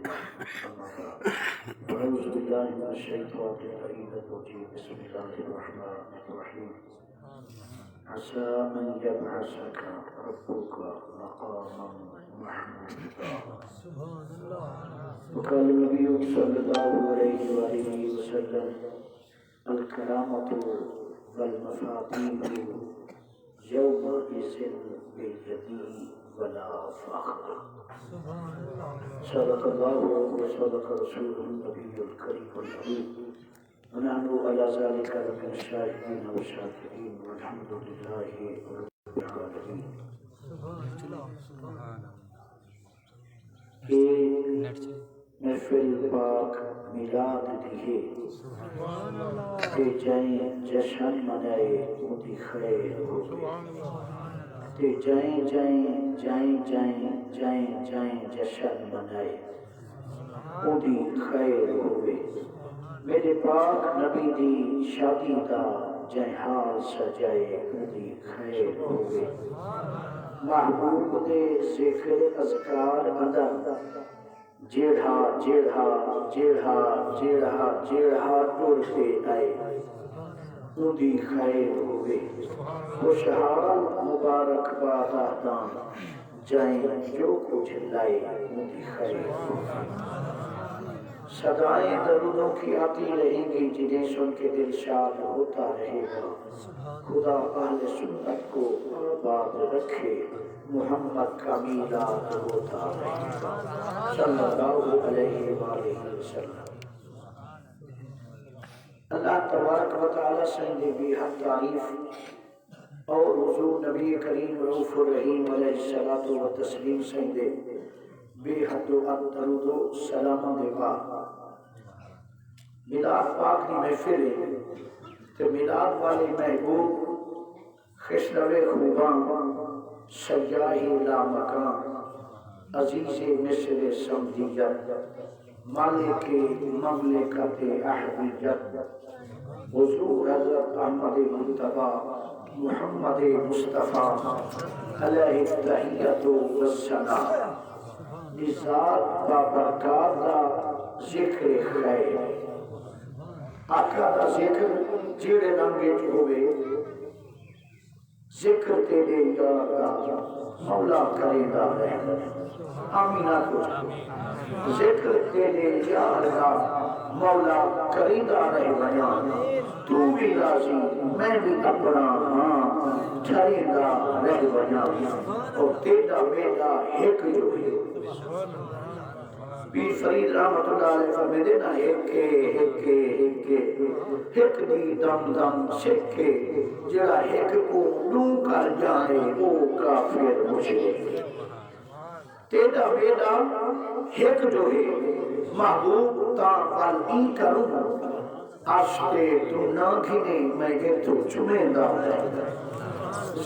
أما بعد أعوذ بالله من الشيطان الرجيم بسم الله الرحمن الرحيم عسى أن يبعثك ربك مقاما محمودا وقال النبي صلى الله عليه وآله وسلم الكرامة والمفاتيح يومئذ باليد ولا فخر صدق الله وصدق رسوله النبي الكريم العظيم ونحن على ذلك من الشاهدين والشاكرين والحمد لله رب العالمين. محفل پاک میلاد دیئے کہ جائیں جشن منائے مودی خیر ہو کہ جائیں جشن منائے مودی خیر ہوئے. میرے پاک نبی دی شادی دا جہاز سجائے مودی خیر ہوئے. محبوب دے ذکر اذکار اندر جیڑھا ٹور کے آئے مودی خیر ہوئے. خوشحال مبارک باد آدان جائیں جو کچھ لائے مودی خیر ہوئے. صدائیں درودوں کی آتی رہیں گی جنہیں سن کے دل شاد ہوتا رہے گا. خدا اہل سنت کو آباد رکھے محمد کا میلاد ہوتا رہے گا صلی اللہ علیہ وآلہ وسلم. اللہ تبارک و تعالی سے بھی حق تعریف اور حضور نبی کریم رؤوف الرحیم علیہ الصلوۃ و تسلیم سے بے حد و درود و سلام دے پاک. میلاد پاک دی محفل ہے تے میلاد والے محبوب خشنو خوبان سیاہی لامکان عزیز مصر سمدیت مالک مملکت احمدیت حضور حضرت احمد مجتبی محمد مصطفیٰ علیہ التحیت والثناء نزاد بابرکات دا ذکر خیر. آقا دا ذکر جیڑے ننگے ہوئے ذکر تیرے یار دا مولا کرے گا رحمت. آمینہ کو ذکر تیرے یار دا مولا کرے گا رحمت. تو بھی راضی میں بھی اپنا ہاں چھڑے گا رحمت. اور تیرا میرا ایک جو ہے پیر فرید رحمت اللہ علیہ فرمیدے نا ایک دی دم دم سکھے جڑا ایک کو نو کر جائے وہ کافر مشرک. تیرا میرا ایک جو ہے محبوب تا پل ای کروں آشتے تو نہ گھنے میں گے تو چمیں دا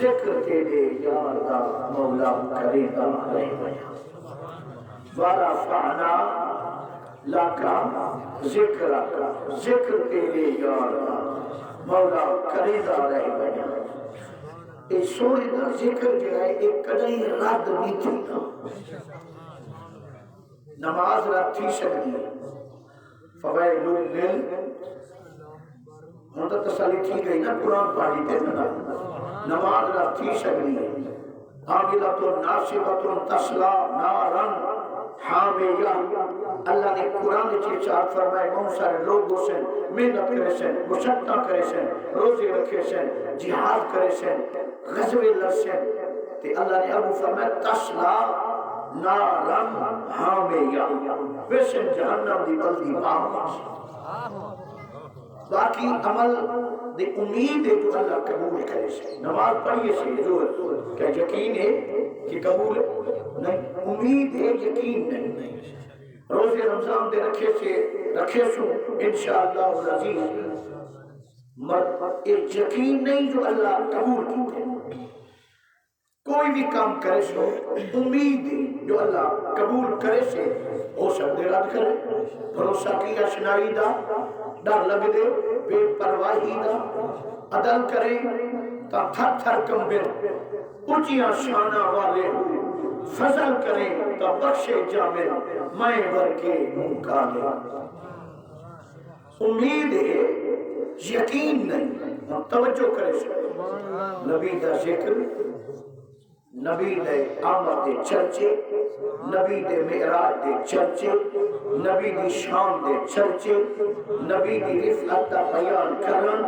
ذکر تیرے یار دا مولا کرے دا رحمت. ورفعنا لك ذکرک ذکر تیرے یار دا مولا کرے دا رحمت. اے سونے دا ذکر جو ہے ایک کڑی رد نہیں تھی. نماز رد تھی سکتی فوائل لل ہم تو تسلی تھی گئی نا قرآن پاڑی تے نماز رد تھی سکتی. عاملۃ ناصبۃ تصلی نارن حامیہ. اللہ نے قرآن کی ارشاد فرمائے بہت سارے لوگ حسین محنت کرے سن مشقت کرے سن روزے رکھے سن جہاد کرے سن غزوے لڑ سن تے اللہ نے ابو فرمایا تصلی نارن حامیہ ویسے جہنم دی بلدی باغ. باقی عمل دی امید ہے جو اللہ قبول کرے سے. نماز پڑھیے سے ضرور کیا یقین ہے کہ قبول نہیں امید ہے یقین نہیں. روزے رمضان دے رکھے سے رکھے سو انشاءاللہ العزیز ایک یقین نہیں جو اللہ قبول کرے. کوئی بھی کام کرے سو امید ہے جو اللہ قبول کرے سے ہو سکتے رد کرے. بھروسہ کی اشنائی دا ڈر لگ دے بے پرواہی دا عدل کرے تا تھر تھر کمبے اونچیاں شانہ والے فضل کرے تو بخشے جامل میں بھر کے منہ کالے امید ہے یقین نہیں توجہ کرے نبی دا ذکر نبی دے آمد دے چرچے نبی دے معراج دے چرچے نبی دی شان دے چرچے نبی دی رفعت دا بیان کرن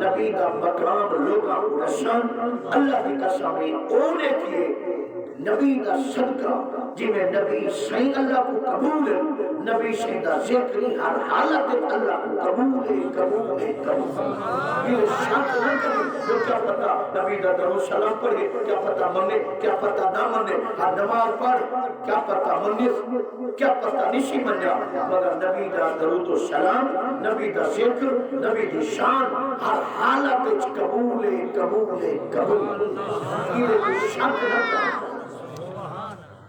نبی دا مقام لوگاں کو رسن اللہ دی قسم اونے کیے نبی دا صدقہ جی میں نبی صحیح اللہ کو قبول ہے نبی صحیح دا ذکری ہر حالت اللہ کو قبول ہے قبول ہے قبول یہ شک نہ کرے جو کیا پتا نبی دا درود سلام پڑھے کیا پتا منے کیا پتا نہ منے ہر نماز پڑھ کیا پتا منے کیا پتا نشی منیا مگر نبی دا درود و سلام نبی دا ذکر نبی دی شان ہر حالت قبول ہے قبول ہے قبول یہ شک نہ کرے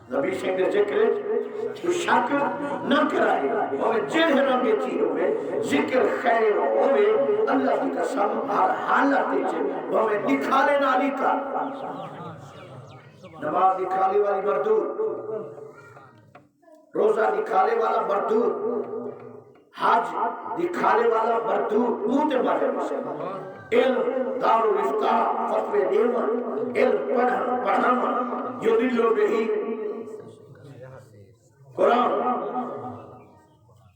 نبی سے ذکر تو شک نہ کرائے اور جہر رنگے تھی ہوئے ذکر خیر ہوئے اللہ کی قسم ہر حالت چھے ہمیں دکھالے نہ لکھا نماز دکھالے والی مردود روزہ دکھالے والا مردود حج دکھالے والا مردود موتے مارے مسئلہ علم دار و افتاء فتوے دیون علم پڑھانا یدلو بہی قرآن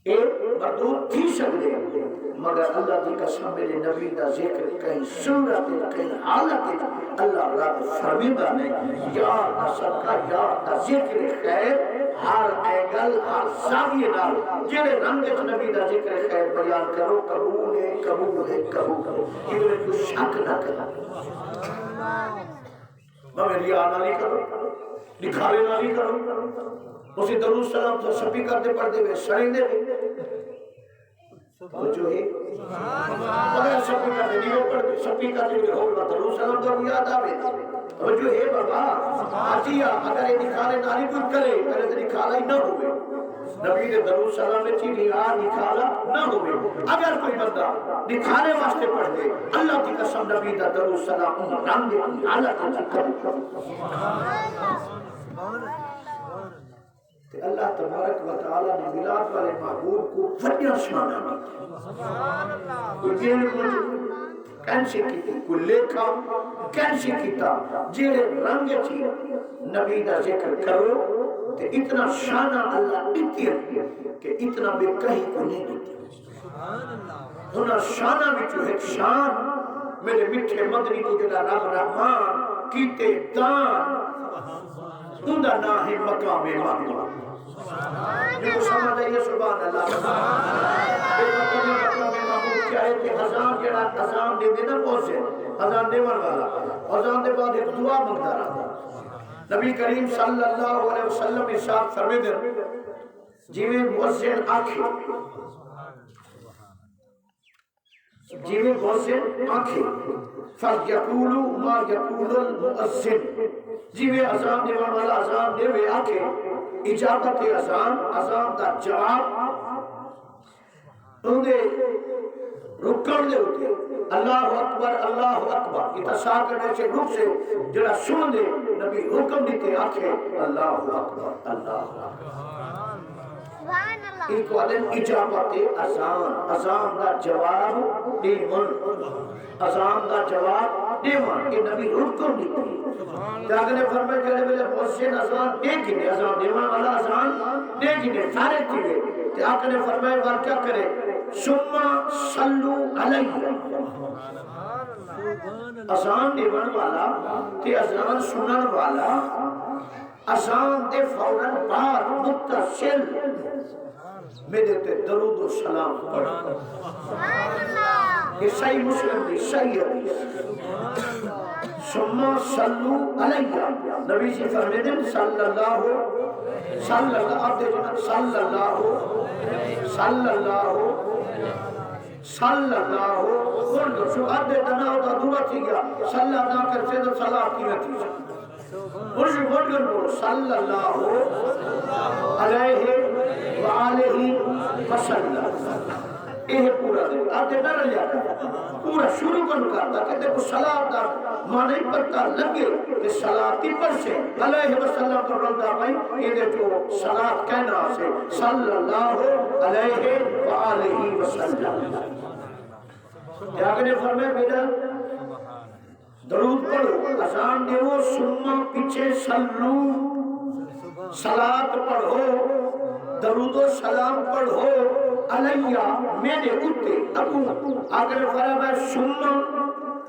ایک مردود تھی سکتے مگر اللہ کی قسم میرے نبی دا ذکر کہیں صورت کہیں حالت اللہ رب فرمیدہ نہیں یار دا صدقہ یار دا ذکر خیر ہر اینگل ہر زاویے نال جڑے رنگ نبی دا ذکر خیر بیان کرو قبول ہے قبول ہے قبول ہے یہ میرے کو شک نہ کرا میں لیا آنا نہیں کرو دکھالے نہ نہیں کرو اسی درود سلام سے سبھی کرتے پڑھتے ہوئے سڑیں دے وہ جو ہے اگر سبھی کرتے نہیں پڑھتے سبھی کرتے ہوئے ہوگا درود سلام تو یاد آوے وہ جو ہے بابا آجیا اگر یہ نکھالے ناری کوئی کرے پہلے تو نکھالا ہی نہ ہوئے نبی نے درود سلام میں چیزیں نکھالا نہ ہوئے اگر کوئی بندہ نکھالے واسطے پڑھ دے اللہ کی قسم نبی دا درود سلام رنگ کی حالت کہ اللہ تبارک و تعالیٰ نے میلاد والے محبوب کو بڑیا شان ہے کوئی جیل مجھے کینسی کیتا کوئی لیکھا کینسی کیتا جیڑے رنگ تھی نبی دا ذکر کرو کہ اتنا شانہ اللہ دیتی ہے کہ اتنا بے کہیں کو نہیں دیتی ہونا شانہ بھی جو ایک شان میرے مٹھے مدنی کو جلا رب رحمان کیتے دان اندہ نہ ہے مقام محمود جو سمجھ آئیے سبحان اللہ مقام محمود کیا ہے کہ حضان جڑا حضان دے دینا پہنچے حضان دیوان والا حضان دے بعد ایک دعا مقدار آتا نبی کریم صلی اللہ علیہ وسلم ارشاد فرمائے جیویں مؤذن آنکھیں جیویں مؤذن آنکھیں فَيَقُولُ مَا يَقُولُ الْمُؤَذِّنُ جیویں اذان دیوان والا اذان دے ہوئے آنکھیں اجابت اذان دا جواب انہیں رکن دے ہوتے اللہ اکبر اتساہ کرنے سے رک سے جڑا سن دے نبی حکم دیتے آنکھیں اللہ اکبر ایک والن اجابت اذان دا جواب دیون اذان دا جواب دیون یہ نبی حکم دیتے جاگ نے فرمائے جڑے ملے محسن اذان دے گنے اذان دیوان والا اذان دے گنے سارے تیرے کہ آقا نے فرمائے بار کیا کرے سمّا صلو علیہ اذان دیوان والا تے اذان سنن والا اذان دے فوراً بعد متصل میرے تے درود و سلام پڑھا یہ صحیح مسلم دی صحیح حدیث سمّا صلو علیہ نبی سے فرمائے دیں صلی اللہ شو عدد دنا ہوتا دورا تھی گیا صلی اللہ کرتے تو صلاح کی نتیجہ مرشی بڑھگر بول صلی اللہ علیہ وآلہ وسلم یہ پورا دے آتے نہ رہ جاتا پورا شروع کرتا کہ دیکھو صلاة دا معنی پتہ لگے کہ صلاة ہی پر سے علیہ وسلم تو رضا بھائی یہ دے جو صلاة کہنا سے صلی اللہ علیہ وآلہ وسلم کیا کہ نے فرمائے بیٹا درود پڑھو اذان دیو سنما پیچھے سلو صلاة پڑھو درود و سلام پڑھو علیہ میرے اتے ابو اگر فرمائے سنما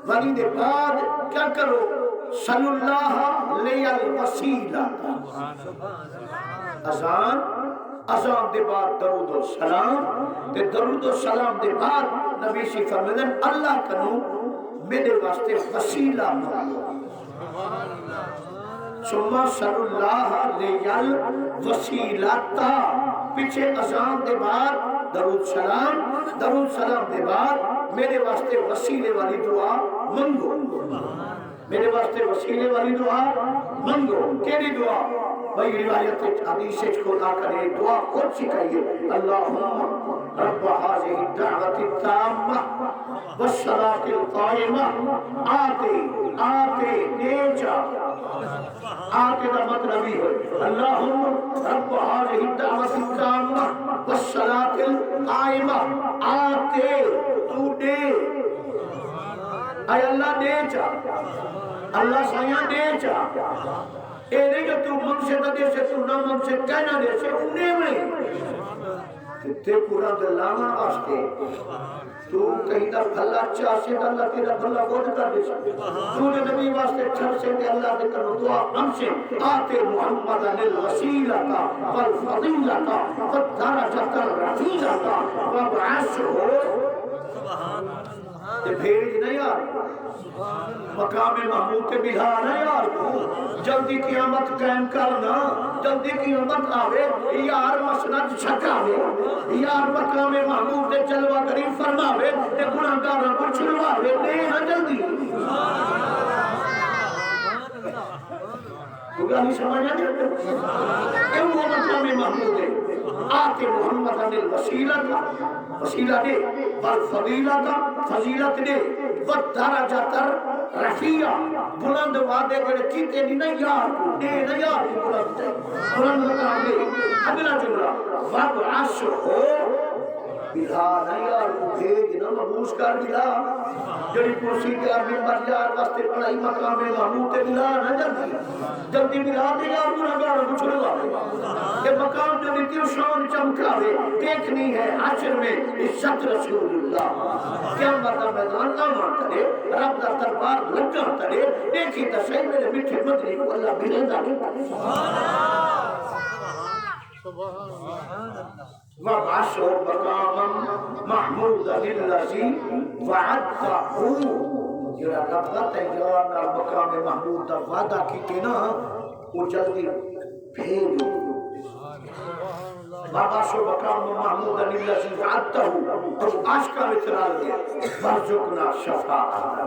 ولی دے بعد کیا کرو صلی اللہ علیہ الوسیلہ اذان دے بعد درود و سلام تے درود و سلام دے بعد نبی سی فرمائے اللہ کنو میرے واسطے وسیلہ ثم صلی اللہ علیہ الوسیلہ پیچھے اذان دے بعد درود سلام دے بعد میرے واسطے وسیلے والی دعا منگو میرے واسطے وسیلے والی دعا منگو کیڑی دعا بھائی روایت حدیث کھولا کرے دعا خود سکھائیے اللہم رب هذه الدعوة التامة والصلاة القائمة آتے نیچا آتے دا مطلب ہی ہے اللہم رب هذه الدعوة التامة والصلاة القائمة آتے تو دے اے اللہ دے چا اللہ سایاں دے چا اے نہیں کہ تو من سے نہ دے سے تو نہ من سے کہنا دے سے انہیں میں تے پورا دلانا آستے تو کہیں دا بھلا چاہ سے اللہ تیرا بھلا بہت کر دے سکتے تو نے نبی واسطے چھر سے کہ اللہ دے کرو دعا ہم سے آتے محمد للوسیلتا والفضیلتا والدرجة الرفیعتا وابعثہ تے بھیج نہیں یار مقام محمود کے بہار ہے یار جلدی قیامت قائم کرنا جلدی قیامت آوے یار مسند چھکاوے یار مقام محمود کے جلوہ کریم فرماوے تے گناہگاراں کو چھڑواوے نہیں نہ جلدی تو گالی سمجھا نہیں کہ وہ مقام محمود ہے آتے محمد الوسیلہ وسیلہ دے والفضیلہ فضیلت دے والدرجة الرفیعہ بلند وعدے کرے کیتے نہیں یار دے نہیں یار بلند مقام دے اگلا جملہ وابعثہ بلا نہیں یار بھیج نہ مبوس کر بلا جڑی کرسی کے آدمی مر یار واسطے پڑھائی مقام محمود تے بلا نہ جلدی بلا دے یار گناہگار کو چھڑوا دے یہ مقام جو نیتی شان چمکاوے دیکھنی ہے حشر میں عزت رسول اللہ کیا مطلب میدان آمان کرے رب دا دربار لگا کرے دیکھی تا صحیح میرے میٹھے مدنی کو اللہ بلندہ وَبْعَثُوا مَقَامًا مَحْمُودًا لِلَّذِي وَعَدَّهُ جڑا رب دا تیار نال مقام محمود دا وعدہ کیتے نا وہ جلدی بھیجو وَبْعَثُوا مَقَامًا مَحْمُودًا لِلَّذِي وَعَدَّهُ اور عاشقہ وطرال دیا وَرْزُقْنَا شَفَاعَةً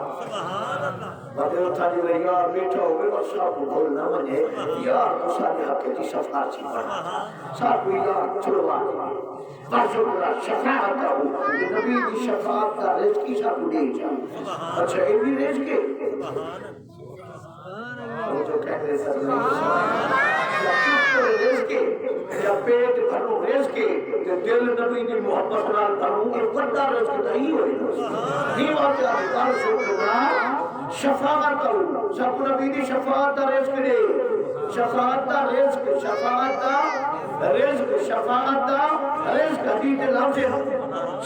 بدل تھا جو یار بیٹھا ہوئے اور صاحب کو بھول نہ منے یار کو سارے حق کی شفاعت سی پڑھا صاحب کو یار چھڑوا وَرْزُقْنَا شَفَاعَةً کہ نبی کی شفاعت کا رزق کی صاحب کو دے جا اچھا یہ بھی رزق ہے وہ جو کہہ رہے سر یا پیٹ بھرو رزق کے دل نبی دی محبت نال بھرو یہ بڑا رزق نہیں ہوئے نہیں واقعہ ہے شکر شفاعت کرو سب نبی دی شفاعت دا رزق دے شفاعت دا رزق شفاعت دا رزق شفاعت دا رزق حدیث لفظ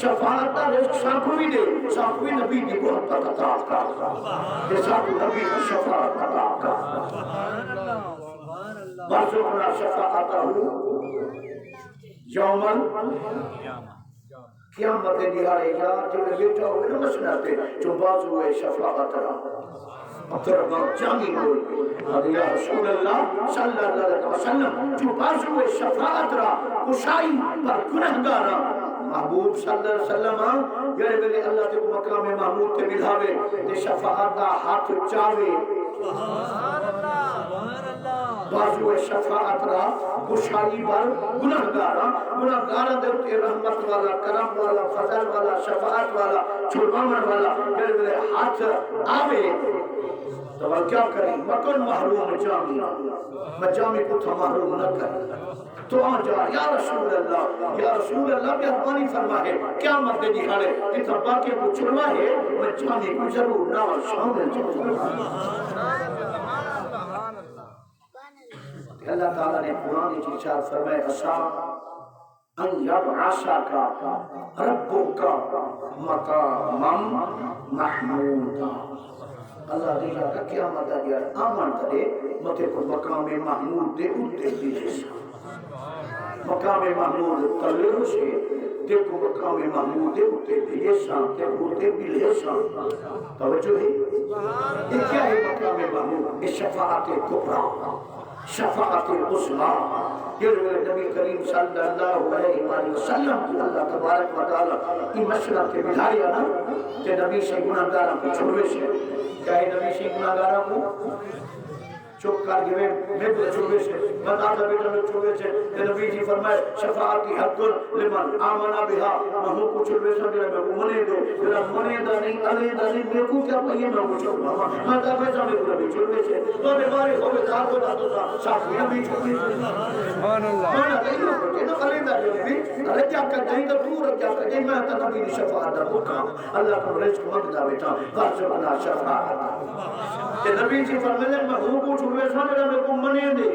شفاعت دا رزق سانکو بھی دے سانکو بھی نبی دی محبت عطا کر یہ سانکو نبی دی شفاعت عطا کر وَرْزُقْنَا شَفَاعَتَهُ یوماً قیامت دیارے یار جو بیٹھا ہوئے نا مسئلہ جو بازو ہے شفاعت رہا محترمہ جانی ہوئی یا رسول اللہ صلی اللہ علیہ وسلم جو بازو ہے شفاعت رہا کشائی پر گنہگارا محبوب صلی اللہ علیہ وسلم یعنی بلے اللہ تے مقام محمود تے ملاوے تے شفاعت دا ہاتھ چاوے بازو شفاعت را خوشحالی بر گناہگار دے رحمت والا کرم والا فضل والا شفاعت والا چھڑوانے والا میرے ہاتھ آوے تو کیا کریں مکن محروم جامی میں جامی کو تھا محروم نہ کریں تو آ جا یا رسول اللہ مہربانی فرما ہے کیا مدد دکھاڑے کہ تب باقی کو چھڑوا ہے میں جامی کو ضرور نہ شامل اللہ تعالیٰ نے قرآن کی ارشاد فرمائے عسیٰ ان یبعثک ربک مقاما محمودا اللہ دیکھا کہ قیامت دیا آمان کرے متے کو مقام محمود دے اٹھتے دیجے مقام محمود تلے سے دیکھو مقام محمود دے اٹھتے دیجے تے اٹھتے بلے شان توجہ ہے یہ کیا ہے مقام محمود یہ شفاعت کبریٰ شفاعت عظمیٰ یہ نبی کریم صلی اللہ علیہ وآلہ وسلم کو اللہ تبارک و تعالیٰ کی مشرق کے بلایا نا کہ نبی سے گناہگاروں کو چھوڑے سے کیا ہے نبی سے گناہگاروں کو چپ کر گئے میں تو چھوڑے سے بندہ بیٹا میں چھوڑے سے کہ نبی جی فرمائے شفاعتی حق لمن آمنا بہا مہو کو چھوڑے سے میرے میں کو منے دے میرا منے دا نہیں علی دا نہیں میرے کو کیا پہیے میں کو چھوڑ رہا میں دا بیٹا میں کو نبی چھوڑے سے تو بیماری ہوئے تھار کو دا تو صافیہ بھی چھوڑے سے سبحان اللہ مانا نہیں ہو کہ تو علی دا نبی علی کیا کر دیں تو پورا کیا کر دیں میں تا نبی شفاعت دا حکم اللہ کو رزق مند دا بیٹا فرزقنا شفاعت کہ نبی جی فرمائے مہو کو چھوڑے سے میرا میں کو منے دے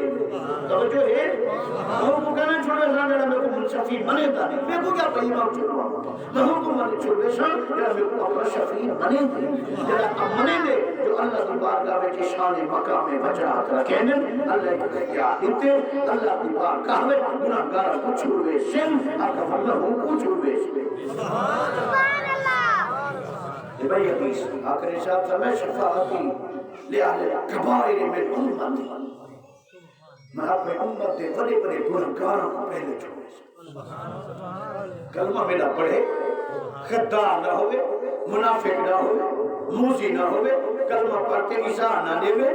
توجہ ہے مہو کو کہنا چھوڑے سے میرا میں کو منشفی منے دا نہیں میں کو کیا پہیے میں چھوڑ رہا مہو کو منے چھوڑے سے میرا میں کو اپنا شفی منے دے میرا منے دے جو اللہ کی بارگاہ میں شان مقام وجرات رکھیں اللہ کو کہتے آدھتے اللہ کی بارگاہ میں گناہگار کو چھوڑے سے اکا مہو کو چھوڑے سے سبحان اللہ بھائی حدیث آخر صاحب فرمائے شفاعتی لِأَهْلِ الْكَبَائِرِ مِنْ أُمَّتِي میں اپنے امت دے بڑے بڑے گناہگاروں کو پہلے چھوڑے سے کلمہ میرا پڑھے خدار نہ ہوئے منافق نہ ہوئے موزی نہ ہوئے کلمہ پڑھتے عیسیٰ نہ دیوے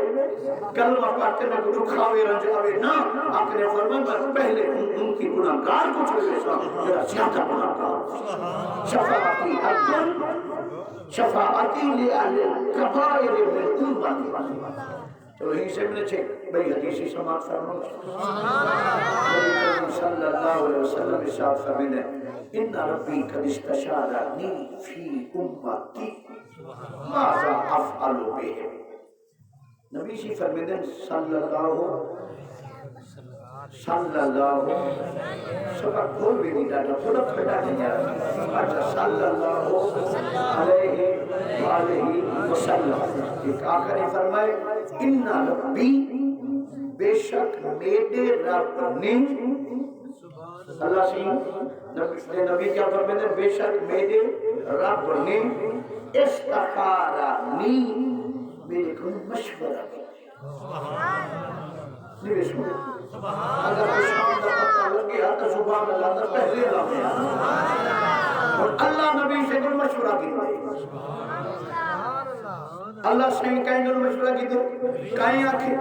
کلمہ پڑھتے میں کو دکھاوے رجاوے نہ اپنے فرمان میں پہلے ان کی گناہگار کو چھوڑے سا جرا زیادہ گناہگار شفاعتی حق شفاعتی لِأَهْلِ الْكَبَائِرِ مِنْ أُمَّتِي تو ہی سے میں نے چھے بھئی حدیثی سماعت فرماؤں نبی صلی اللہ علیہ وسلم ارشاد فرمائے ان ربی قد استشارنی فی امتی ماذا افعل بهم نبی جی فرمائے صلی اللہ سبق بھول بھی نہیں ڈاٹا تھوڑا پھٹا نہیں آیا اچھا صلی اللہ علیہ وآلہ وسلم ایک آخر فرمائے ان ربی بے شک میرے رب نے اللہ سی نبی کیا فرمائے بے شک میرے رب نے استخارانی میرے کو مشورہ کیا نبی سنے اگر شام کا پتہ لگ گیا تو سبحان اللہ تو پہلے لگے اور اللہ نبی سے کوئی مشورہ کی اللہ سے کہیں گے مشورہ کی دے کہیں آنکھیں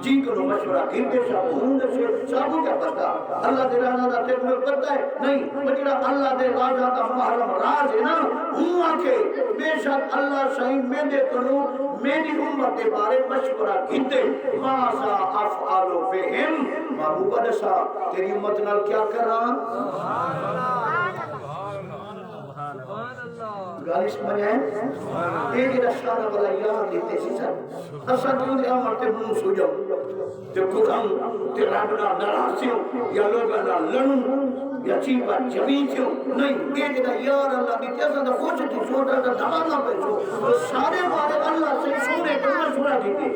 جی کو مشورہ کی دے شاہون سے شاہوں کیا پتا اللہ دے رانا دا تیرے میں پتا ہے نہیں مجھے اللہ دے راجہ دا محرم راج ہے نا ہوں آنکھیں بے شک اللہ صحیح میں دے کروں میری امت کے بارے مشورہ کی دے ماذا افعالو بہم محبوبہ دسا تیری امت نال کیا کر رہا گالی سمجھ آئے ایک رشانہ والا یار لیتے سی سر اصلا کیوں دیا مرتے منہ سو جاؤ تے قرآن تے رابنا نراسیوں یا لوگانا لڑوں یا چیبا جبیتیوں نہیں ایک دا یار اللہ کی تیسا دا خوشتی چھوٹا دا دمانا پیسو وہ سارے بارے اللہ سے سونے پر مشورہ دیتے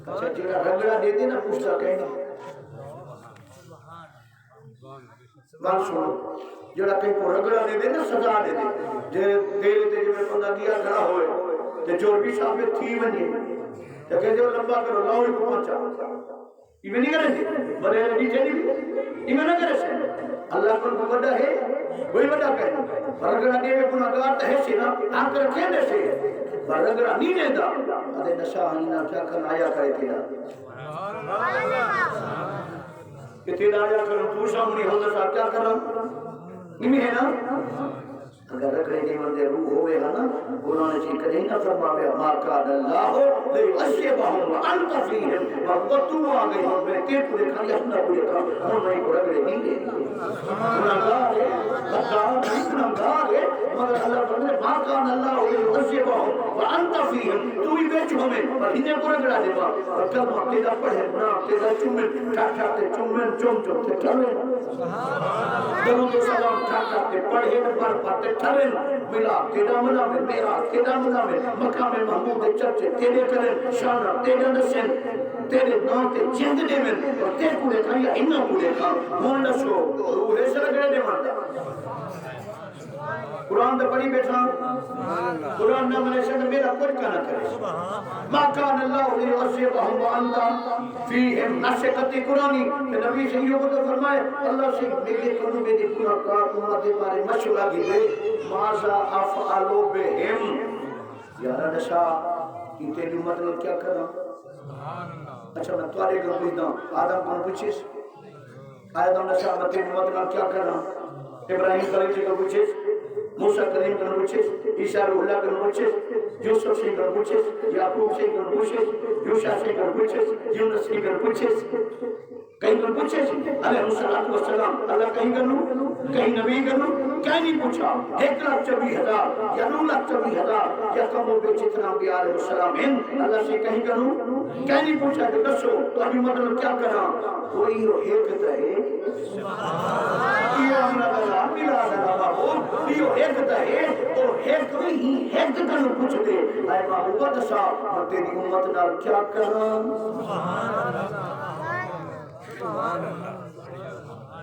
اچھا جڑا رگڑا دیتے نا پوچھتا کہنا بات سنو جڑا کہیں کو رگڑا دے دے نا سزا دے دے دیرے تے جو میں پندہ دیا کھڑا ہوئے تے چور بھی ثابت تھی ونی تے کہتے ہو لمبا کرو لاؤ کو پہنچا یہ نہیں کرے بڑے ربی چلی یہ نہ کرے سے اللہ کو بڑا ہے کوئی بڑا کہے برگر نے گناہگار ہے سے نا آپ رکھے دے سے برگر نہیں دیتا ادے نشا نہ کیا کرنا آیا کرے تیرا سبحان اللہ کہ تیرا آیا کروں تو سامنے حضرت صاحب کیا کروں نہیں ہے نا اگر رکھنے کے مندے روح ہوئے گا نا انہوں نے چیز کریں نہ فرمایا ما کان اللہ لے اشیبہم وانت فیہم وقتو آگئی ہوں میں تیر کو دیکھا یا سنہ کو دیکھا ہوں میں کو رگڑے نہیں دے گناہگار ہے گناہگار ہے مگر اللہ فرمائے ما کان اللہ لے اشیبہم وانت فیہم تو ہی بیچ ہمیں اور انہیں کو رگڑا دے گا اور کلمہ تیرا پڑھے نا تیرا چومن ٹھاکاتے چومن چوم چوم تے ٹھرے درود و سلام ٹھاکاتے پڑھے پر پاتے ٹھرے ملا تیرا ملا میں میرا تیرا ملا میں مقام محمود چرچے تیرے کرے شانہ تیرے نسل تیرے ناتے چند دے میں اور تیرے کڑے کھا یا انہ کڑے کھا مونڈا شو روحے سے لگے دے مانتا قرآن دے پڑھی بیٹھا قرآن نہ منے سے میرا کچھ کا نہ کرے ما کان اللہ لیعذبہم وانتا فیہم نشقتی قرآنی کہ نبی سے یہ کو فرمائے اللہ سے میرے کنو میری گناہگار تمہارے بارے مشورہ کی دے ماذا افعلو بہم یارا نشا کی تیری امت نے کیا کرنا اچھا میں توارے کو پوچھتا ہوں آدم کو پوچھیس آدم نشا میں تیری امت نے کیا کرنا ابراہیم کلیجی کو پوچھیس موسیٰ کریم کو پوچھیس عیسیٰ روح اللہ کو پوچھیس یوسف سے کو پوچھیس یعقوب سے کو پوچھیس یوشع سے کو پوچھیس یونس سے کو پوچھیس کہیں کو پوچھیس علیہ السلام اللہ کہیں کرنو کہیں نبی کرنو کہیں نہیں پوچھا 1,24,000 یا 2,24,000 یا کم و بے جتنا بھی علیہ السلام ہیں اللہ سے کہیں کرنو کہیں نہیں پوچھا کہ دسو تو ابھی مطلب کیا کرنا کوئی وہ ایک رہے یہ ہمارا اللہ ملا دلا بابو یہ ایک رہے تو ایک ہی ایک کرنو پوچھ دے اے بابو بدسا اور تیری امت نال کیا کرنا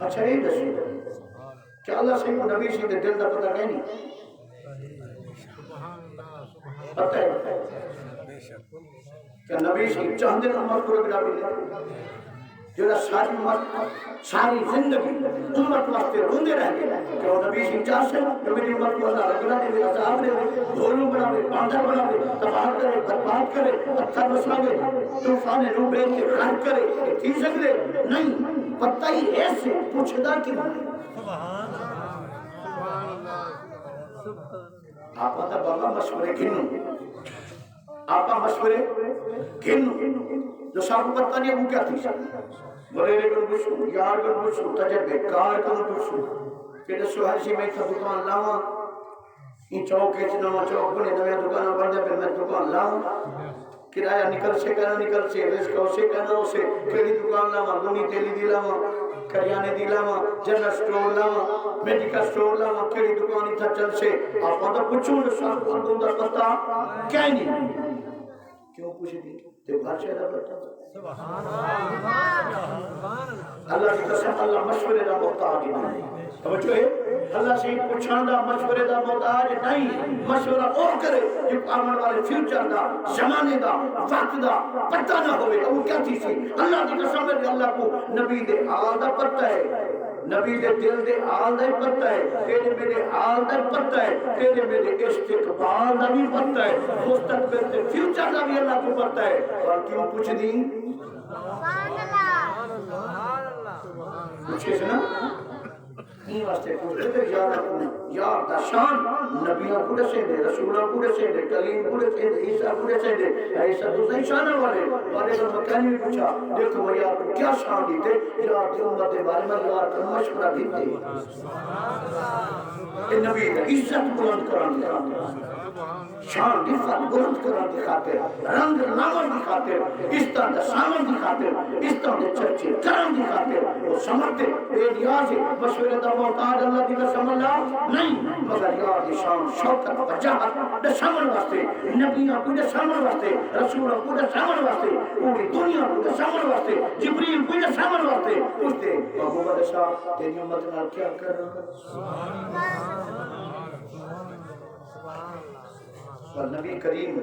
اچھا یہ دسو کیا اللہ سے کو نبی سے دل دا پتہ کہیں نہیں پتہ ہے کہ نبی سے چاہتے امت کو رکھنا بھی لے جو ساری امت ساری زندگی امت واسطے روندے رہ گئے کہ وہ نبی سے چاہ سے جو میری امت کو اللہ رکھنا دے عذاب دے دھولو بناوے باندھا بناوے تباہ کرے برباد کرے پتھر بساوے طوفان نو بیل کے خراب کرے یہ تھی سکتے نہیں پتہ ہی ایسے پوچھدا کیوں آپا تا بابا مشورے گھنو آپا مشورے گھنو جو صاحب کو پتہ نہیں وہ کیا تھی بریرے کن پوچھو یار کن پوچھو تجربے کار کن پوچھو کہ دسو ہر سی میں تھا دکان لاؤں یہ چوک اچنا چوک بنے نوے دکان بندے پر میں دکان لاؤں کرایہ نکل سے کہنا نکل سے رزق اسے کہنا اسے کیڑی دکان لاؤں گونی تیلی دی لاؤں کریانے دی لاؤں جنرل سٹور لاؤں میڈیکل سٹور لاؤں کیڑی دکان تھا چل سے آپ تو پوچھو صاحب کو تم دا پتہ کیا نہیں کیوں پوچھ دی تو گھر سے رہتا سبحان اللہ کی قسم اللہ مشورے دا محتاج نہیں توجہ ہے اللہ سے پوچھان دا مشورے دا محتاج نہیں مشورہ اور کرے جو آمن والے فیوچر دا زمانے دا وقت دا پتہ نہ ہوئے وہ کیا چیز تھی اللہ کی قسم ہے اللہ کو نبی دے حال دا پتہ ہے نبی دے دل دے حال دا پتہ ہے تیرے میرے حال دا پتہ ہے تیرے میرے استقبال دا بھی پتہ ہے مستقبل دے فیوچر دا بھی اللہ کو پتہ ہے اور کیوں پوچھ دی پوچھے سے نا این واسطے پوچھتے تھے یار دا شان نبیاں پورے سے دے رسولہ پورے سے دے کلیم پورے سے دے عیسیٰ پورے سے دے عیسیٰ تو صحیح شانہ والے والے کا مکانی بھی پوچھا دیکھو وہ یار کو کیا شان دیتے یار دی امت بارے میں یار کا مشورہ دیتے کہ نبی عزت بلند کران دکھاتے شان دفت بلند کران دکھاتے رنگ نامر دکھاتے استا دسامن دکھاتے استا دے چرچے کرم دکھاتے وہ سمجھتے بے نیاز مشورے دا محتاج اللہ دی قسم اللہ نہیں مگر یاد شان شوکت وجاہت دسامن واسطے نبیاں کو دسامن واسطے رسولوں کو دسامن واسطے پوری دنیا کو دسامن واسطے جبریل کو دسامن واسطے پوچھتے محمد صاحب تیری امت نال کیا کر اور نبی کریم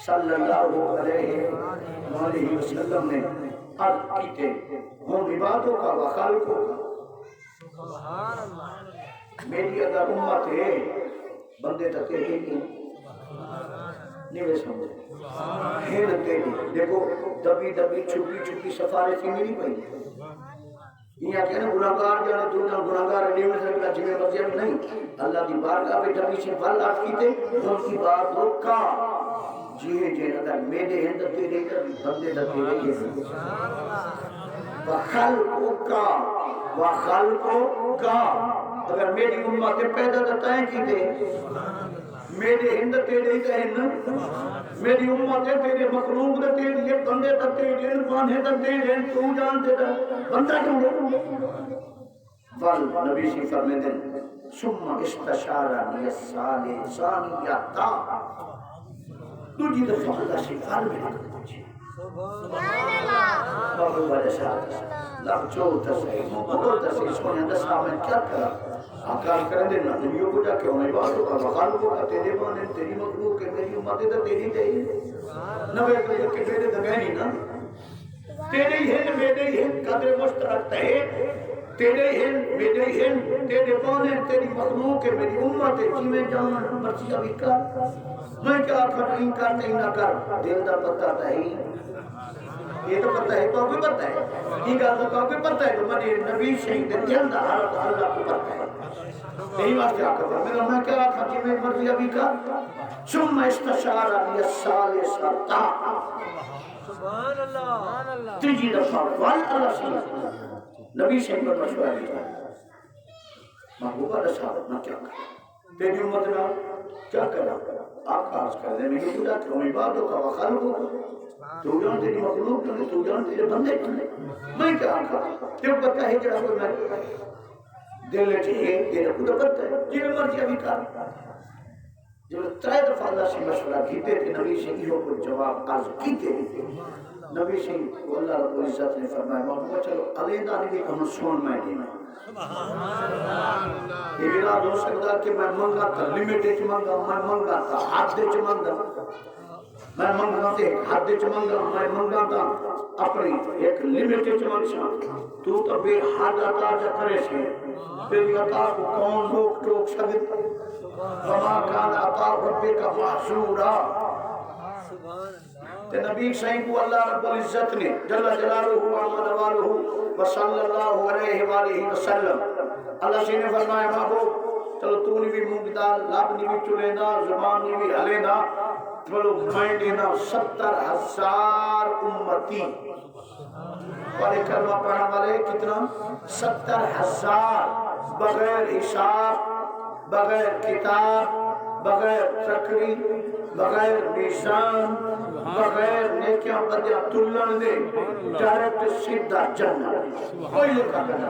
صلی اللہ علیہ وسلم نے عرض کیتے ہوں عبادوں کا و خالقوں کا میری اگر امت ہے بندے تو تیرے نہیں سمجھے ہن تیری دیکھو دبی دبی چھپی چھپی سفارشی نہیں پئی یہ کہ نا گناہگار جانے تو نہ گناہگار نہیں ہو سکتا جویں مرضی نہیں اللہ دی بارگاہ پہ دبی سے ول عرض کیتے ان کی بات روکا جی جی اگر میرے ہند تیرے بندے دا تیرے وخلقوں کا اگر میری امت پیدا کرتا ہے کی دے میرے ہند تیرے ہی کہیں میری امت تیرے مخلوق دے تیرے بندے دا تیرے بانے دا تیرے تو جانتے دا بندہ کیوں دے بل نبی سی فرمیدن ثم استشارنی الثانیتا تجھے دفعہ اللہ سے فال میں پوچھے بابو والے ساتھ لب چوتا سے مبولتا سے سونے اندر سامن کیا کرا آکار کرنے دینا نبیوں کو جا کے انہیں باتوں کا وخالقوں کا تیرے بانے تیری مخلوق کے میری امت دا تیری دے نوے کہ میرے دگینی نا تیرے ہی ہیں میرے ہی ہیں قدر مشترک ہے تیرے ہن میرے ہن تیرے بانے تیری مخلوق ہے میری امت ہے جی میں جان مرضی ابھی کر میں کیا کھڑیں کرتے ہی نہ کر دل دا پتہ نہیں یہ تو پتہ ہے تو بھی پتہ ہے یہ گل تو بھی پتہ ہے تو میں نبی شہید دل دا حالت اللہ کو پتہ ہے یہی واسطے آ کر میں کیا کھڑی میں مرضی ابھی کر ثم استشارنی الثالثتا سبحان اللہ تیجی دفعہ وال اللہ سے نبی شہید پر مشورہ دیتا ہے محبوبہ رسالت میں کیا کرا تیری امت میں کیا کرا آغاز کر دے میں خدا کہ ہمیں عبادوں کا وخالقوں کا تو جان تیری مخلوق تو تو جان تیرے بندے میں کیا کرا تیرے پتہ ہے جڑا کوئی میں دل چاہیے تیرے خدا پتہ ہے جی میں مرضی ابھی کر جب ترائے دفعہ اللہ سے مشورہ کیتے تھے نبی سے یہ کو جواب عرض کیتے نبی سے اللہ رب العزت نے فرمایا محبوبہ چلو علیحدہ نہیں کہ ہم سون میں دینا یہ اراد ہو سکتا کہ میں منگا تھا لیمیٹیج منگا میں منگا تھا حد چ منگا میں منگا تھا حد چ منگا میں منگا تھا اپنی ایک لیمیٹیج منگا تو تو بے حد عطا جا کرے سے تیری عطا کو کون روک ٹوک سکت وما کان عطا ربے کا محصورا تے نبی صحیح کو اللہ رب العزت نے جل جلالہ وعلا والہ وصلی اللہ علیہ وآلہ وسلم اللہ سے نے فرمایا محبوب چلو تو نہیں بھی مونگدار لب نہیں بھی چلے نا زبان نہیں بھی ہلے نا چلو میں دینا 70,000 امتی والے کلمہ پڑھا والے کتنا 70,000 بغیر حساب بغیر کتاب بغیر چکری بغیر نشان بغیر نیکیاں بدیاں تلن دے ڈائریکٹ سیدھا جنت کوئی لکھا کرنا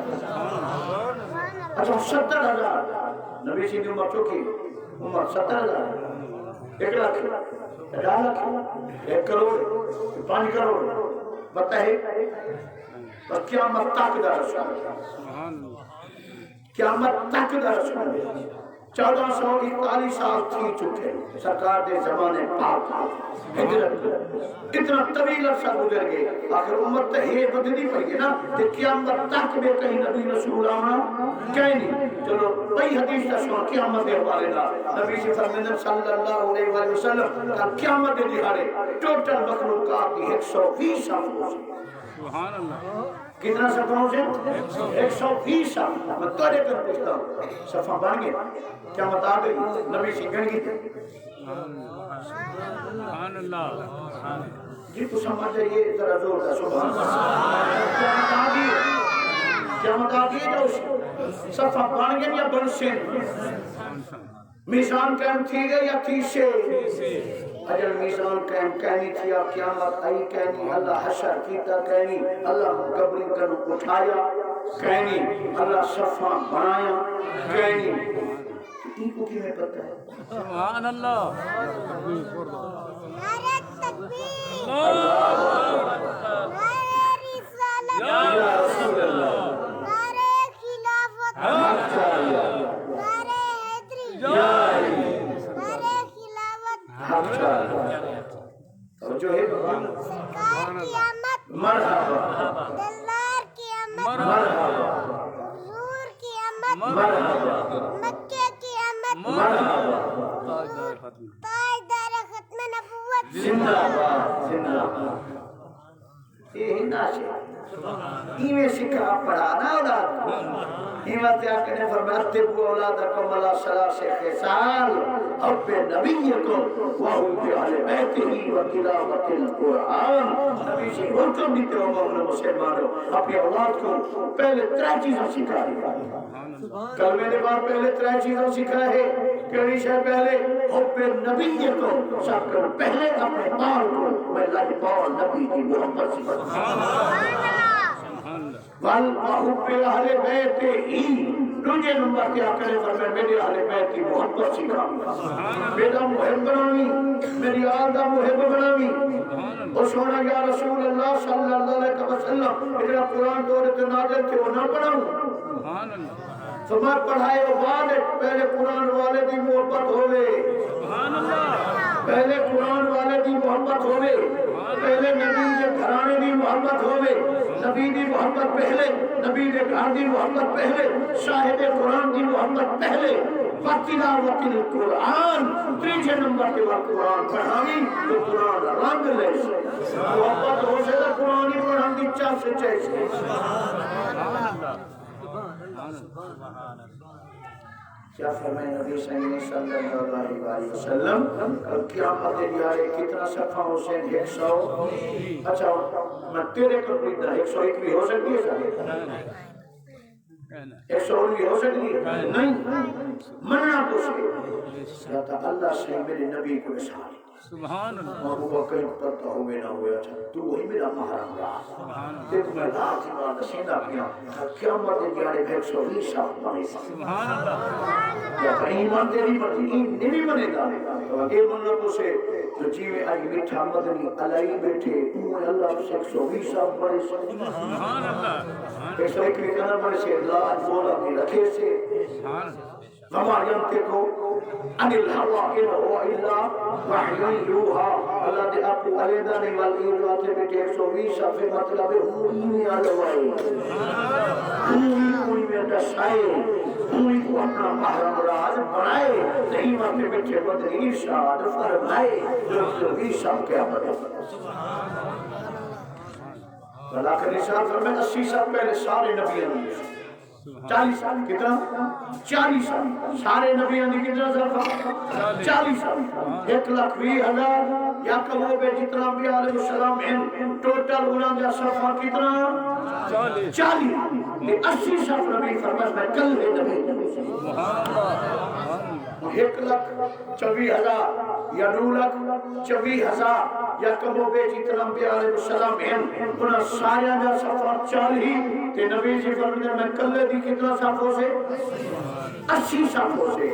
اچھا 70,000 نبی سی دی عمر چوکی عمر 70,000 1 لاکھ 1.5 لاکھ 1 کروڑ 5 کروڑ بتا ہے بس قیامت تک دا رسول قیامت تک دا رسول 1441 سال تھی چکے سرکار دے زمانے پاک ہجرت اتنا طویل عرصہ گزر گئے آخر امت تو ہے بدلی پڑی ہے نا کہ قیامت تک میں کہیں نبی رسول آنا کہیں نہیں چلو بھئی حدیث کا سنا قیامت دے حوالے دا نبی سے فرمیدن صلی اللہ علیہ وآلہ وسلم کہ قیامت دے دہاڑے ٹوٹل مخلوقات کی 120 سال سبحان اللہ کتنا صفحوں سے 120 سال میں توڑے کر پوچھتا ہوں صفحہ بن گئے کیا بتا گئی نبی سے گن گئی سبحان اللہ جی تو سمجھ جائیے ذرا زور کا سبحان اللہ کیا بتا گئی جو صفحہ بن گئے یا بن سے میزان قائم تھی گئی یا تھی سے اجل میزان قائم کہنی تھی اب قیامت آئی کہنی اللہ حشر کیتا کہنی اللہ مقبل کر اٹھایا کہنی اللہ صفحہ بنایا کہنی ان کو کی میں پتہ ہے سبحان اللہ نعرہ تکبیر نعرہ رسالت یا رسول اللہ نعرہ خلافت نعرہ حیدری نعرہ خلافت اور جو ہے سرکار قیامت مرحبا حضور کی آمد مکے کی آمد تاجدار ختم نبوت زندہ باد زندہ باد یہ ناشے ایویں سکھا پڑھانا اولاد ایویں تیا کنے فرمایا تبو اولادکم علی ثلاث خصال حب نبیکم وحب اہل بیتہ وتلاوت القرآن نبی سے حکم دیتے ہو مومن مسلمانوں اپنی اولاد کو پہلے 3 چیزیں سکھائے کلمے کے بعد پہلے 3 چیزیں سکھائے کیڑی شے پہلے حب نبیکم سب کر پہلے اپنے پال کو میں لاجپال نبی کی محبت سکھائے بل وحب اہل بیت ہی دوسرے نمبر کیا کرے فرمائے میرے اہل بیت کی محبت سکھا میرا محب بناوی میری آل دا محب بناوی اور سونا یا رسول اللہ صلی اللہ علیہ وسلم میرا قرآن دورت نازل تھے وہ نہ پڑھاؤں تو میں پڑھائے وہ بعد پہلے قرآن والے دی محبت ہوئے پہلے قرآن والے دی محبت ہوئے پہلے نبی کے گھرانے دی محبت ہوئے نبی دی محبت پہلے نبی کے گھر دی محبت پہلے شاہد قرآن دی محبت پہلے وتلاوت القرآن تیسرے نمبر کے بعد قرآن پڑھانی تو قرآن رنگ لے محبت ہو سے تو قرآن ہی پڑھان دی چاہ سے چاہیے کیا فرمائے نبی صلی اللہ علیہ وسلم کل قیامت دیارے کتنا صفحہ حسین 100 اچھا میں تیرے کو پوچھتا 101 بھی ہو سکتی ہے سارے 101 بھی ہو سکتی ہے نہیں منع پوچھے اللہ سے میرے نبی کو نشان سبحان اللہ ابو بکر پتہ ہوئے نہ ہوئے اچھا تو وہی میرا محرم رہا سبحان اللہ دیکھ میں رات ایمان نشیدہ کیا قیامت دیارے 120 سال بنے سبحان اللہ یا ایمان تیری مرضی این نہیں بنے گا اے منہ کو سے جو جیوے آئی میٹھا مدنی علائی بیٹھے انہوں اللہ سے 120 سال بنے سبحان اللہ 101 بھی کہنا بنے سے اللہ بولا بھی رکھے سے سبحان اللہ وما ينطق عن الهوى إن هو إلا وحي يوحى اللہ دے آپ کو علیدہ نہیں والی روایت بیٹے 120 صفحے مطلب ہوئی علوائی ہوئی میں دسائے ہوئی کو اپنا محرم راز بنائے نہیں واتے بیٹے بدر ارشاد فرمائے 120 سال کے عمر اللہ کے ارشاد فرمائے 80 سال پہلے سارے نبیوں نے 40 سال کتنا 40 سال سارے نبیوں نے کتنا سال 40 سال 1,20,000 یا کمو بے جتنا انبیاء علیہ السلام ہیں ٹوٹل انہوں نے صفحہ کتنا 40 80 سال نبی فرمائے میں کل ہے نبی سبحان اللہ 1,24,000 یا 2,24,000 یا کمو بے جتنا انبیاء علیہ السلام ہیں انہوں سارے نے صفحہ 40 کہ نبی جی فرمائے میں کل دی کتنا صفحوں سے 80 صفحوں سے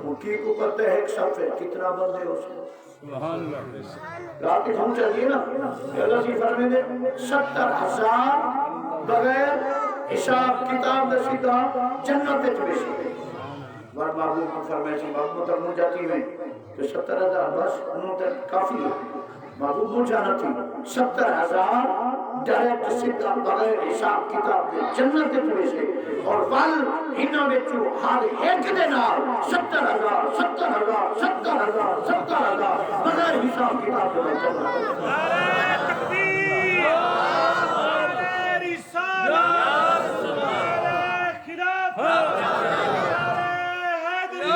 وہ کی کو کرتے ہیں ایک صفحے کتنا بندے ہو سے سبحان اللہ رات کی ہم چاہیے نا اللہ جی فرمائے 70,000 بغیر حساب کتاب نشیدہ جنت چویسی بار محبوب کو فرمائے سی محبوب تک مجھ جاتی میں کہ 70,000 بس انہوں تک کافی ہے محبوب مجھ جانا تھی 70,000 ڈائریکٹ سیدھا بغیر حساب کتاب دے جنت پوری سے اور ول انہاں وچوں ہر ایک دے نال 70,000 بغیر حساب کتاب دے جنت نعرہ تکبیر نعرہ رسالت نعرہ خلافت نعرہ حیدری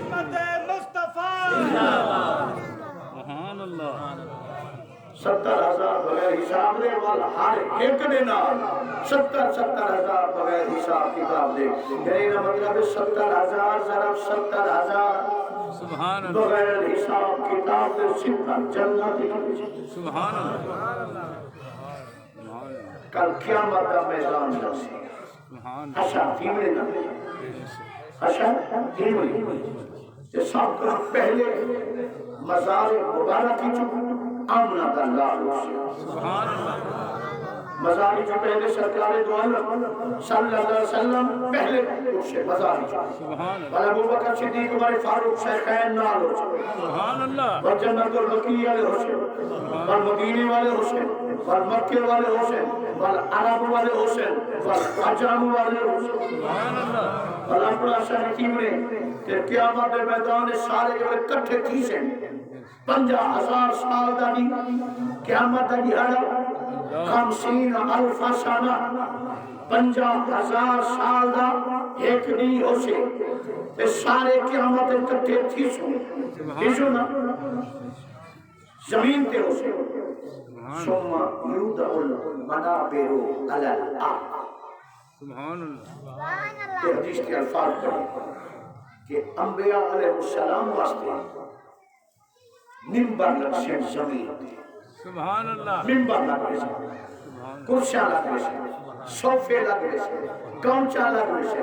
امت مصطفی سبحان اللہ 70,000 بغیر حساب دے والا ہر ایک دے نال 70,000 بغیر حساب کتاب دے یعنی نا مطلب 70,000 ضرب 70,000 سبحان اللہ بغیر حساب کتاب دے سیدھا جنت سبحان اللہ کل قیامت کا میدان جیسے اچھا تیمرے نا اچھا تیمرے یہ سب کا پہلے مزار مبارک کی چکو آمنہ کا لال سبحان اللہ مزاری جو پہلے سرکار دو عالم صلی اللہ علیہ وسلم پہلے اسے مزاری جو اور ابو بکر صدیق عمر فاروق شیخین نال ہو سبحان اللہ اور جنت البقیع والے حسین اور مدینے والے حسین اور مکے والے حسین والعرب والے حسین والعجم والے حسین سبحان اللہ اللہ پر آشان حکیم نے کہ قیامت میدان سارے جو اکٹھے تھی سے 50,000 سال دانی قیامت دیہڑا 50,000 سالہ 50,000 سال دا ایک نہیں ہو سے تے سارے قیامت اکٹھے تھی سو نا زمین تے ہو سے ثم یودع المنابر علی الارض سبحان اللہ یہ حدیث کے الفاظ پڑھیں کہ انبیاء علیہ السلام واسطے ممبر لگ سے زمین سبحان اللہ ممبر لگ سے کرسیاں لگ سے صوفے لگ سے گونچا لگ سے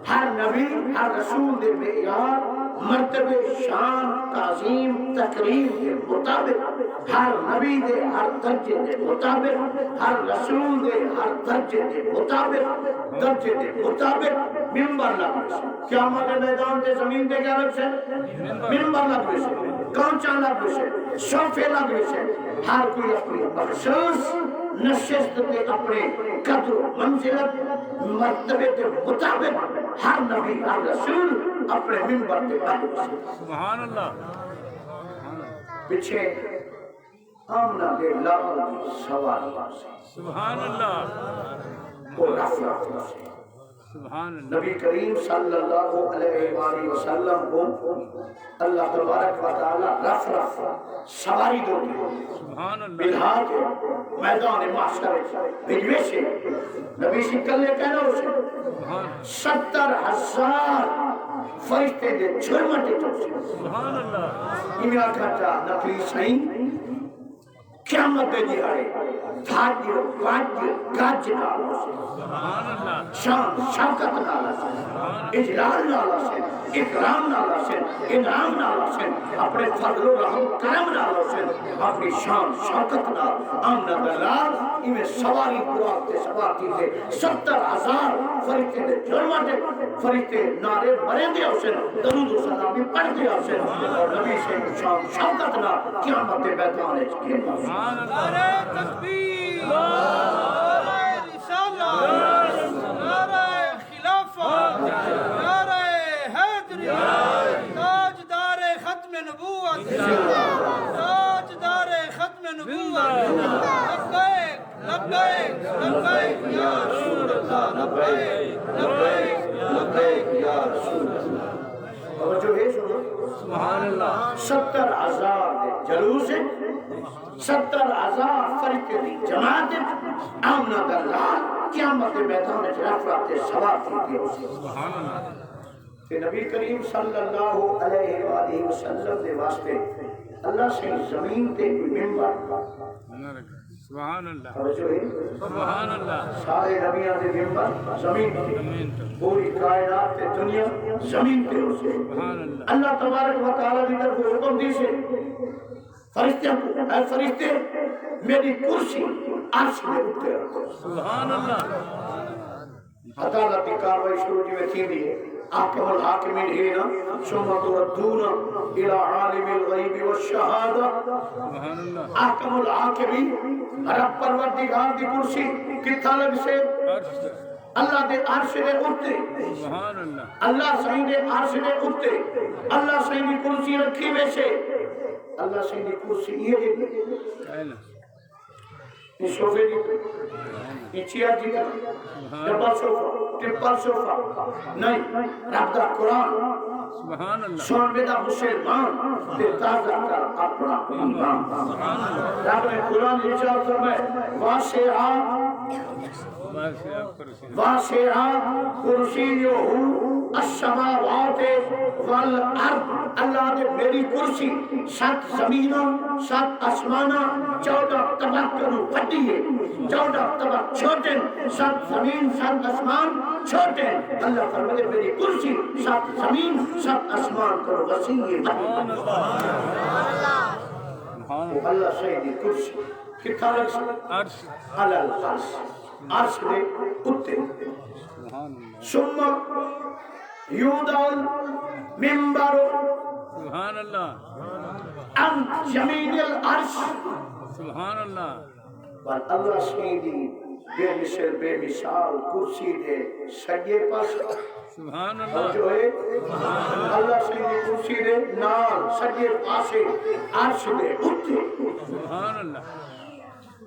ہر نبی ہر رسول دے معیار مرتبے شان تعظیم تقریم کے مطابق ہر نبی دے ہر درجے دے مطابق ہر رسول دے ہر درجے دے مطابق ممبر لگ سے قیامت میدان دے زمین دے کیا لگ سے ممبر لگ سے کونچا لگ سے صوفے لگ سے ہر کوئی اپنی مخصوص نشست دے اپنے قدر و منزلت مرتبے کے مطابق ہر نبی ہر رسول اپنے منبر کے قدر سے سبحان اللہ پیچھے آمنہ دے لال دی سوال سبحان اللہ وہ رف سے سبحان اللہ نبی کریم صلی اللہ علیہ وآلہ وسلم کو اللہ تبارک و تعالی رف سواری دو سبحان اللہ بلحاظ میدان محشر بجوے سے نبی سے کلے کہنا اسے 70,000 فرشتے دے جھرمٹے تو سے سبحان اللہ انہا کہتا نقلی سائن قیامت دے دیارے دھاجر گاج نالا سے شان شوکت نالا سے اجلال نالا سے اکرام نالا سے انعام نالا سے اپنے فضل و رحم کرم نالا سے اپنی شان شوکت نالا آمنہ دلال انہیں سواری براق دے سواری دے 70,000 فرشتے دے جرماتے فرشتے نارے مرین دے اسے درود و سلامی پڑھ دے اسے اور نبی سے شان شوکت نالا قیامت دے بیتانے چکے نارے تکبیر نارے رسالہ نارے خلافہ نارے حیدری تاجدار ختم نبوت تاجدار ختم نبوت لبیک لبیک لبیک یا رسول اللہ لبیک لبیک لبیک یا رسول اللہ اور جو ہے سبحان اللہ 70,000 جلوس 70,000 فرقے دی جماعت آمنہ دلال قیامت میدان افراد سوار کی سبحان اللہ کہ نبی کریم صلی اللہ علیہ وآلہ وسلم دے واسطے اللہ سے زمین تے ممبر سبحان اللہ سبحان اللہ سارے نبیان دے ممبر زمین پوری کائنات تے دنیا زمین تے اسے اللہ تبارک و تعالیٰ کی طرف حکم دی سے فرشتے اے فرشتے میری کرسی عرش میں اٹھتے رکھو سبحان اللہ عدالت کی کاروائی شروع جو میں تھی دیئے احکم الحاکمین ہینا ثم تردون الى عالم الغیب والشہادہ احکم الحاکمین رب پروردگار دی کرسی کتھا لگ سے اللہ دے عرش دے اٹھتے اللہ صحیح دے عرش دے اٹھتے اللہ صحیح دی کرسی رکھی میں سے اللہ صحیح دی کرسی یہ دے یہ صوفے دی یہ چیئر دی ڈبل صوفہ ٹپل صوفہ نہیں رب دا قرآن سن بیدہ مسلمان تے تازہ کر اپنا ایمان رب نے قرآن ارشاد فرمائے واسعہ کرسیہ السماوات والارض اللہ نے میری کرسی 7 زمینوں 7 آسمانہ 14 طبق کرو پڑی ہے 14 طبق چھوٹے 7 زمین 7 آسمان چھوٹے اللہ فرمائے میری کرسی 7 زمین 7 آسمان کرو وسیع اللہ سیدی کرسی کتھا لگ سکتا علی العرش عرش دے اتے ثم یودع المنبر سبحان اللہ عن جمیل العرش سبحان اللہ والله سيدي بے مثل بے مثال کرسی دے سجے پاس سبحان اور اللہ جو ہے اللہ سے دی کرسی دے نال سجے پاسے عرش دے اٹھے سبحان اللہ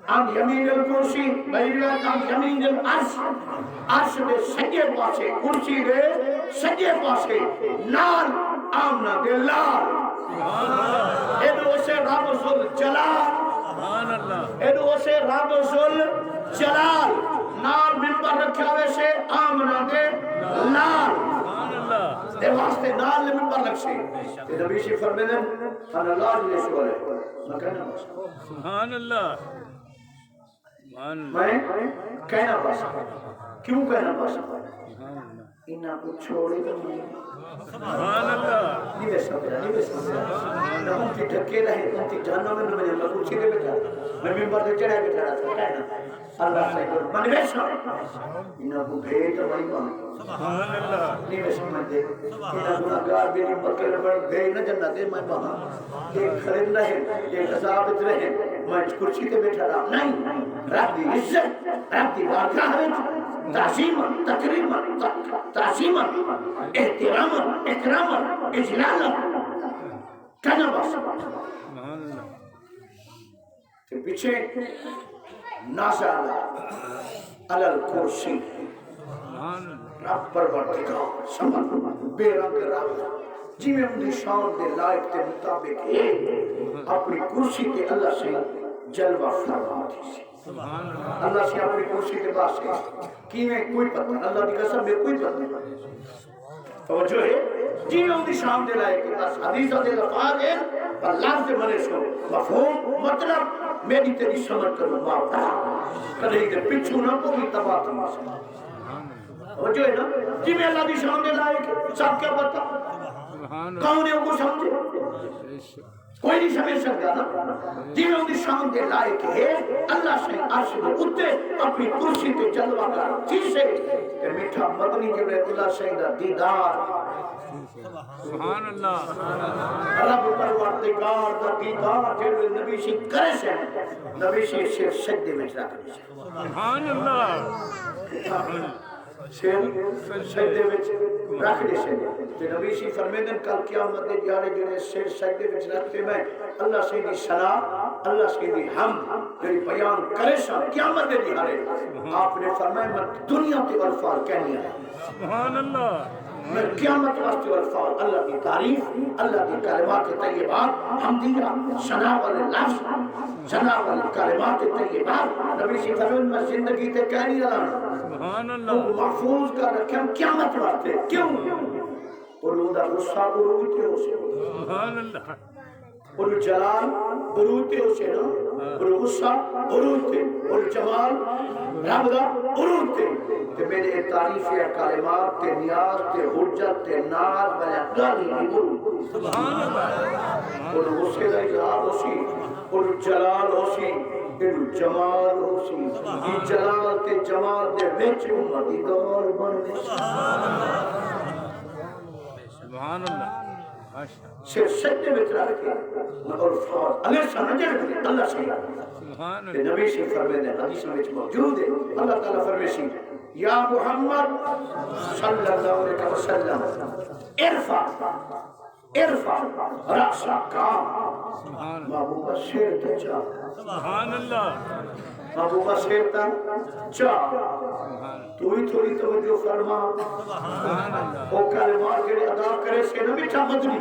عن یمین الکرسی بیرات عن یمین العرش عرش دے سجے پاسے کرسی دے سجے پاسے نال آمنہ دے لال ایدو اسے رب ذل جلال سبحان اللہ ایدو اسے رب ذل جلال نال ممبر رکھا ویسے آمنہ دے لال سبحان اللہ دے واسطے نال لے ممبر رکھ سے تے نبی شی فرمیدن انا اللہ جلے شوالے میں کہنا باسا سبحان اللہ سبحان اللہ میں کہنا باسا کیوں کہنا باسا سبحان اللہ انہاں کو چھوڑے تو نہیں سبحان اللہ نہیں بے سمجھا نہ ان کی ڈھکے رہے ان کی جہنم میں میں نے کچھ دے بیٹھا میں ممبر دے چڑھا کے کھڑا تھا کہنا اللہ سے من ویسا انہاں کو بھیج وہی مان سبحان اللہ نہیں میں سمجھتے انہاں گناہگار بھی نہیں بکے ربڑ بھیج نہ جنت دے میں وہاں ایک خرید رہے ایک عذاب رہے میں کرسی تے بیٹھا رہا نہیں رب دی عزت رب دی بارگاہ وچ تعظیم تکریم تعظیم احترام اکرام اجلال کہنا بس سبحان اللہ تے پیچھے نازل علی الکرسی سبحان اللہ رب پروردگار سمجھ بے رنگ رب جی میں اپنی شان دے لائق کے مطابق ہے اپنی کرسی تے اللہ سے جلوہ فرما دی سبحان اللہ اللہ سے اپنی کرسی کے پاس ہے کی میں کوئی پتہ اللہ کی قسم میں کوئی پتہ توجہ ہے جی میں اپنی شان دے لائق کے پاس حدیثہ دے لفاظ ہے پر لفظ منے سو مفہوم مطلب میری تیری سمجھ کروں باپ کدھے کے پچھو نہ کوئی تباہ تماسا وہ جو ہے نا جی میں اللہ کی شان دے لائق سب کیا پتا سبحان کون ہے ان کو سمجھے اللہ کوئی نہیں سمجھ سکتا نا جی میں ان کی شان دے لائق ہے اللہ سے عرش میں اٹھے اپنی کرسی تے جلوہ کر جیسے کہ میٹھا مدنی جو ہے اللہ سے دیدار سبحان اللہ رب پروردگار دا دیدار جو نبی سے کرے سے نبی سے صرف سجدے میں رکھ دے سبحان اللہ سجدے وچ رکھ دے سے تے نبی سی فرمیدن کل قیامت دے دیارے جڑے سر سجدے وچ رکھتے میں اللہ سے دی ثنا اللہ سے دی حمد جڑی بیان کرے سا قیامت دے دیارے آپ نے فرمایا میں دنیا کے الفاظ کہنی ہے سبحان اللہ میں قیامت واسطے الفاظ اللہ کی تعریف اللہ کی کلمات طیبات حمدیہ ثنا والے لفظ ثنا والے کلمات طیبات نبی سی فرمایا میں زندگی تے کہنی رہا سبحان اللہ محفوظ کر رکھیں قیامت واسطے کیوں اور دا غصہ عروج تے ہو سے سبحان اللہ اور جلال عروج تے ہو سے نا اور غصہ عروج تے اور جمال رب دا عروج تے کہ میرے تعریف یا کلمات تے نیاز تے حجت تے ناز میں گالی عروج سبحان اللہ اور غصے دا اظہار ہو سی اور جلال ہو سی پھر جمال ہو سی یہ جلال تے جمال دے وچ امتی دور بن دے سبحان اللہ صرف سجدے میں رکھ کے اور فاض اللہ سے نہ جڑ اللہ سے سبحان کہ نبی سے فرماتے ہیں حدیث میں موجود ہے اللہ تعالیٰ فرمائے یا محمد صلی اللہ علیہ وسلم ارفع ارفع رأسک محبوبہ سیر تے جا سبحان اللہ محبوبہ سیر تے جا تو ہی تھوڑی توجہ فرما وہ کلمات جڑے ادا کرے سے نہ میٹھا مدنی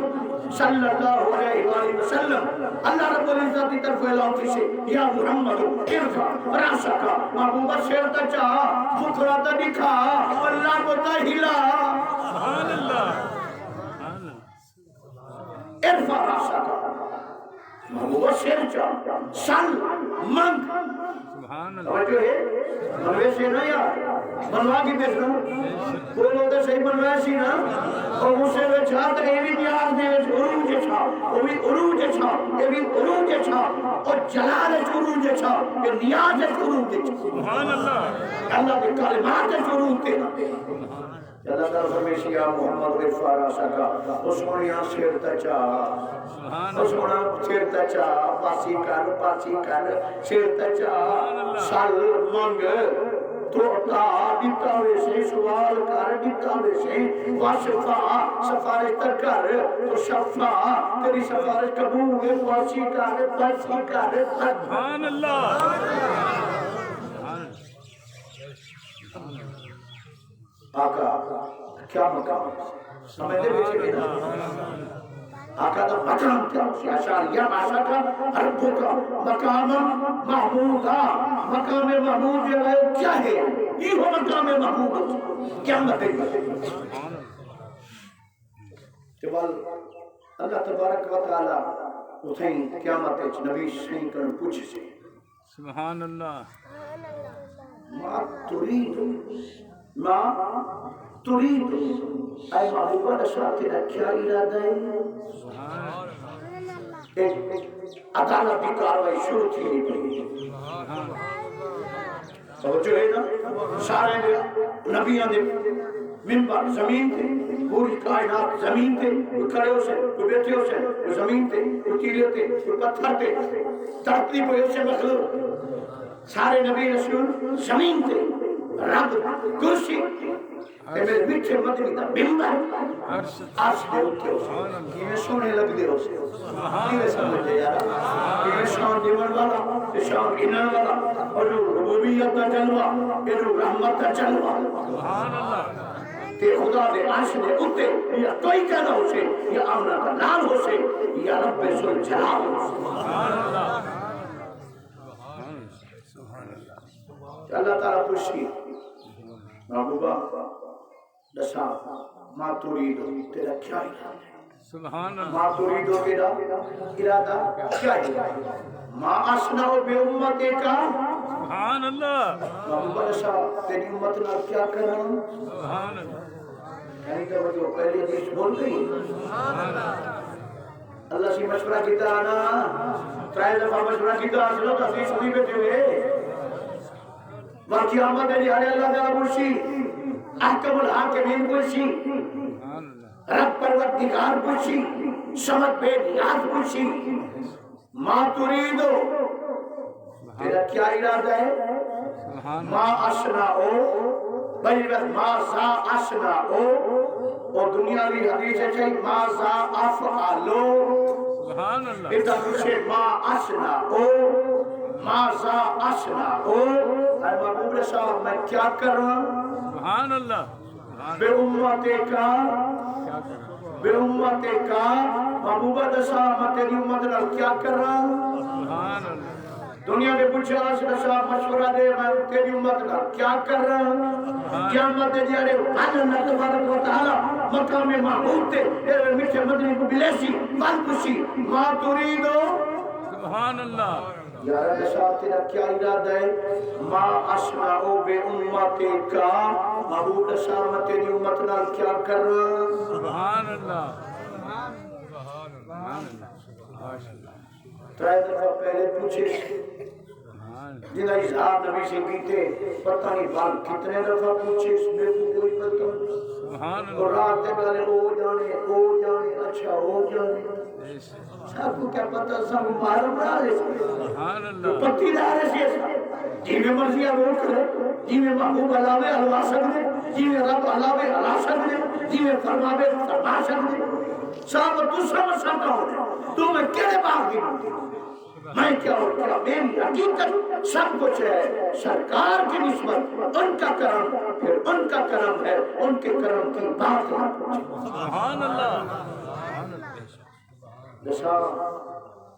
صلی اللہ علیہ وآلہ وسلم اللہ رب العزت کی طرف اعلان کی سے یا محمد ارفع رأسک محبوبہ سیر تے جا بکھرا تے دکھا اللہ کو تے ہلا سبحان اللہ ارفع رأسک محبوبہ سیر جا سل منگ سبحان اللہ توجہ ہے منوے سے نہ یار بنوا کی دیکھنا بولو تو صحیح بنوایا سی نا اور اسے وہ چھاتا یہ بھی نیاز دے عروج چھا وہ بھی عروج چھا یہ بھی عروج چھا اور جلال عروج چھا یہ نیاز عروج چھا سبحان اللہ اللہ کے کلمات عروج تینا اللہ تعالیٰ فرمیشی یا محمد غفارہ سکا اسمونیاں سیرتا چاہ اسمونا سیرتا چاہ پاسی کر سیرتا چاہ سال منگ تو دیتا ویسے سوال کر دیتا ویسے واشفا سفارش تر کر تو شفا تیری سفارش قبول ہے پاسی کر سبحان اللہ آقا کیا مقام سمجھتے بیچے گئے آقا دا مقام کیا اسی اشاریہ باشا کا ربو کا مقام محمودہ مقام محمود کیا ہے یہ ہو مقام محمود کیا مطلب تبال اللہ تبارک و تعالی اتھیں قیامت نبی صحیح کرن پوچھ سے سبحان اللہ ما تريد ما تريد اے محبوبہ نشاہ تیرا کیا ارادہ ہے ایک عدالت کی کاروائی شروع تھی نہیں پڑی سمجھو ہے نا سارے نبیان دے منبر زمین تھے پوری کائنات زمین تھے کوئی کھڑے ہو سے کوئی بیٹھے ہو سے کوئی زمین تھے کوئی تیرے تھے کوئی پتھر تھے ترقی پہ سے مخلوق سارے نبی رسول زمین تھے رب کرسی میرے میٹھے مدنی دا بمبر عرش دے اٹھے ہو سے یہ سونے لگ دے ہو سے یہ سمجھے یارا یہ شان دیون والا یہ شان انان والا اور جو ربوبیت دا جلوہ یہ جو رحمت دا جلوہ کہ خدا دے عرش دے اٹھے یا کوئی کہنا ہو سے یا آمنہ کا نام ہو سے یا رب سل جلال ہو سے اللہ تعالیٰ پوچھی محبوبہ دسا ما تريد تیرا کیا ارادہ ہے سبحان اللہ ما تريد تیرا ارادہ کیا ہے ما اصنع بے امت کا سبحان اللہ محبوبہ دسا تیری امت نہ کیا کرنا سبحان اللہ یعنی کہ وہ جو پہلی حدیث بول گئی اللہ سے مشورہ کیتا آنا ترائے دفعہ مشورہ کیتا آسلو تفریح سنی بیٹھے ہوئے باقی آمد ہے جہاں اللہ تعالیٰ مرشی احکم الحاکمین مرشی رب پروردگار مرشی سمت بے نیاز مرشی ما تریدو تیرا کیا ارادہ ہے ما اشناؤ بھائی بس ما سا اشناؤ اور دنیا کی حدیث ہے چاہیے ما سا افعالو سبحان اللہ ایتا پوچھے ما اشناؤ ما سا اشناؤ اے محبوب صاحب میں کیا کروں سبحان اللہ بے امت کا محبوبہ صاحب میں تیری امت نال کیا کروں سبحان اللہ دنیا نے پوچھا صاحب مشورہ دے میں تیری امت نال کیا کروں قیامت دے جاڑے اللہ تبارک و تعالی مقام محمود تے اے میٹھے مدنی کو بلیسی بل پوچھی ما تريدو سبحان اللہ یا رب صاحب تیرا کیا ارادہ ہے ما اسمعو بے امت کا محبوب صاحب میں تیری امت نال کیا کر سبحان اللہ سبحان اللہ ترائے دفعہ پہلے پوچھے جنہ اظہار نبی سے کیتے پتہ نہیں بال کتنے دفعہ پوچھے اس میں کوئی پتہ سبحان اور اللہ رات تے گالے او جانے اچھا او جانے سب کو کیا پتہ سب مارم رہا ہے سبحان اللہ پتی رہا ہے جی میں مرضی روک کرے جی میں محبوب علاوے علوا سکتے جی میں رب علاوے علا سکتے جی میں فرماوے فرما سکتے صاحب تو سمجھ سکتا ہوں تو میں کہنے باغ دی میں کیا اور کیا میری حقیقت سب کچھ ہے سرکار کی نسبت ان کا کرم پھر ان کا کرم ہے ان کے کرم کی بات ہے سبحان اللہ دشا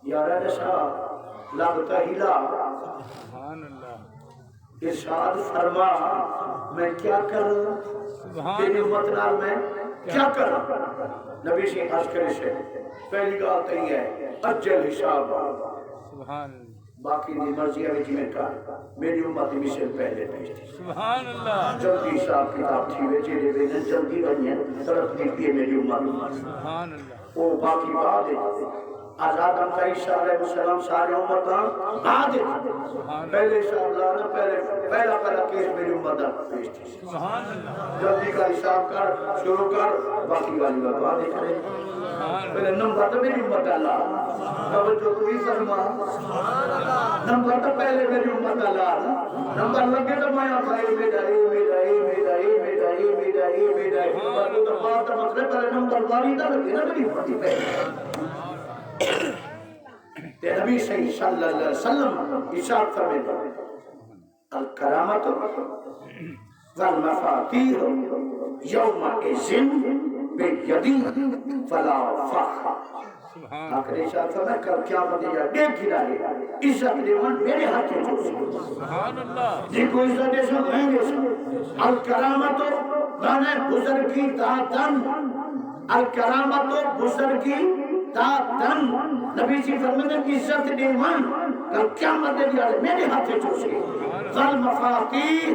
یارہ دشا لگتا ہلا سبحان اللہ ارشاد فرما میں کیا کروں تیری امت نال میں کیا کروں نبی سے عرض کرے سے پہلی گال تو یہ ہے اجل حساب سبحان باقی دی مرضی ہے جی میں کہا میری امت مشن پہلے بھیجتی سبحان اللہ جلدی صاحب کتاب تھی وے جیرے وے جلدی بنی ہے طرف دیتی ہے میری امت سبحان اللہ وہ باقی بعد ہے آزاد ہم کا عیسیٰ علیہ السلام سارے امتان بعد ہے پہلے شاہدہ نا پہلا کیس میری امت بھیجتی سبحان اللہ جلدی کا حساب کر شروع کر باقی والی بات بعد کرے پہلے نمبر تو میری امت اللہ توجہ تو ہی فرما نمبر تو پہلے میری امت اللہ نمبر لگے تو میں آپ آئی میڈائی نمبر تو بعد تو مسئلے پہلے نمبر واری تھا لگے نا میری امتی پہلے تے نبی صلی اللہ علیہ وسلم ارشاد فرماتے الکرامت والمفاتیح یومئذ بیدی فلا فخر آخر ارشاد فرماتے کل قیامت جا دیکھ گرا ہے عزت دیوان میرے ہاتھ میں سبحان اللہ جی کو عزت دے سب میں دے سب الکرامت مانے بزرگی دادن الکرامت بزرگی دادن نبی جی فرماتے ہیں عزت دیوان کل قیامت دے دیا میرے ہاتھ میں چوسے والمفاتیح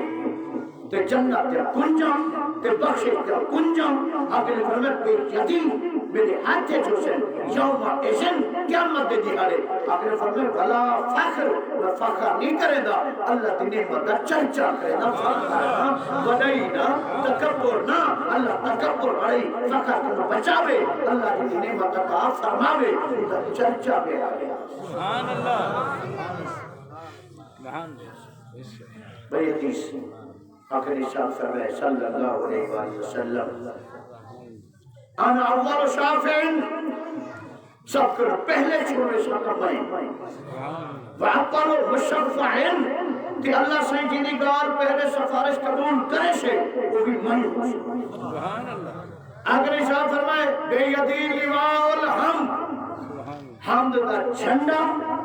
تے جنت تے کنجم تے بخشش تے کنجم آگے فرماتے ہیں یدی میرے ہاتھ میں چوسے یوم ایشن قیامت دے دیا آگے فرماتے ہیں بھلا فخر میں فخر نہیں کرے دا اللہ تی نعمت دا چرچا کرے دا فخر نا بدائی نا تکبر نا اللہ تکبر بڑی فخر کرنا بچاوے اللہ تی نعمت دا فرماوے دا چرچا بے آگے سبحان اللہ سبحان اللہ بڑی حدیث آخر ارشاد فرمائے صلی اللہ علیہ وآلہ وسلم انا اول شافعین سب کر پہلے چھوڑے سب میں وعطر مشفعین کہ اللہ سے جنی گار پہلے سفارش قبول کرے سے وہ بھی میں ہوں سبحان اللہ آخر ارشاد فرمائے بے یدی لواء الحمد حمد کا جھنڈا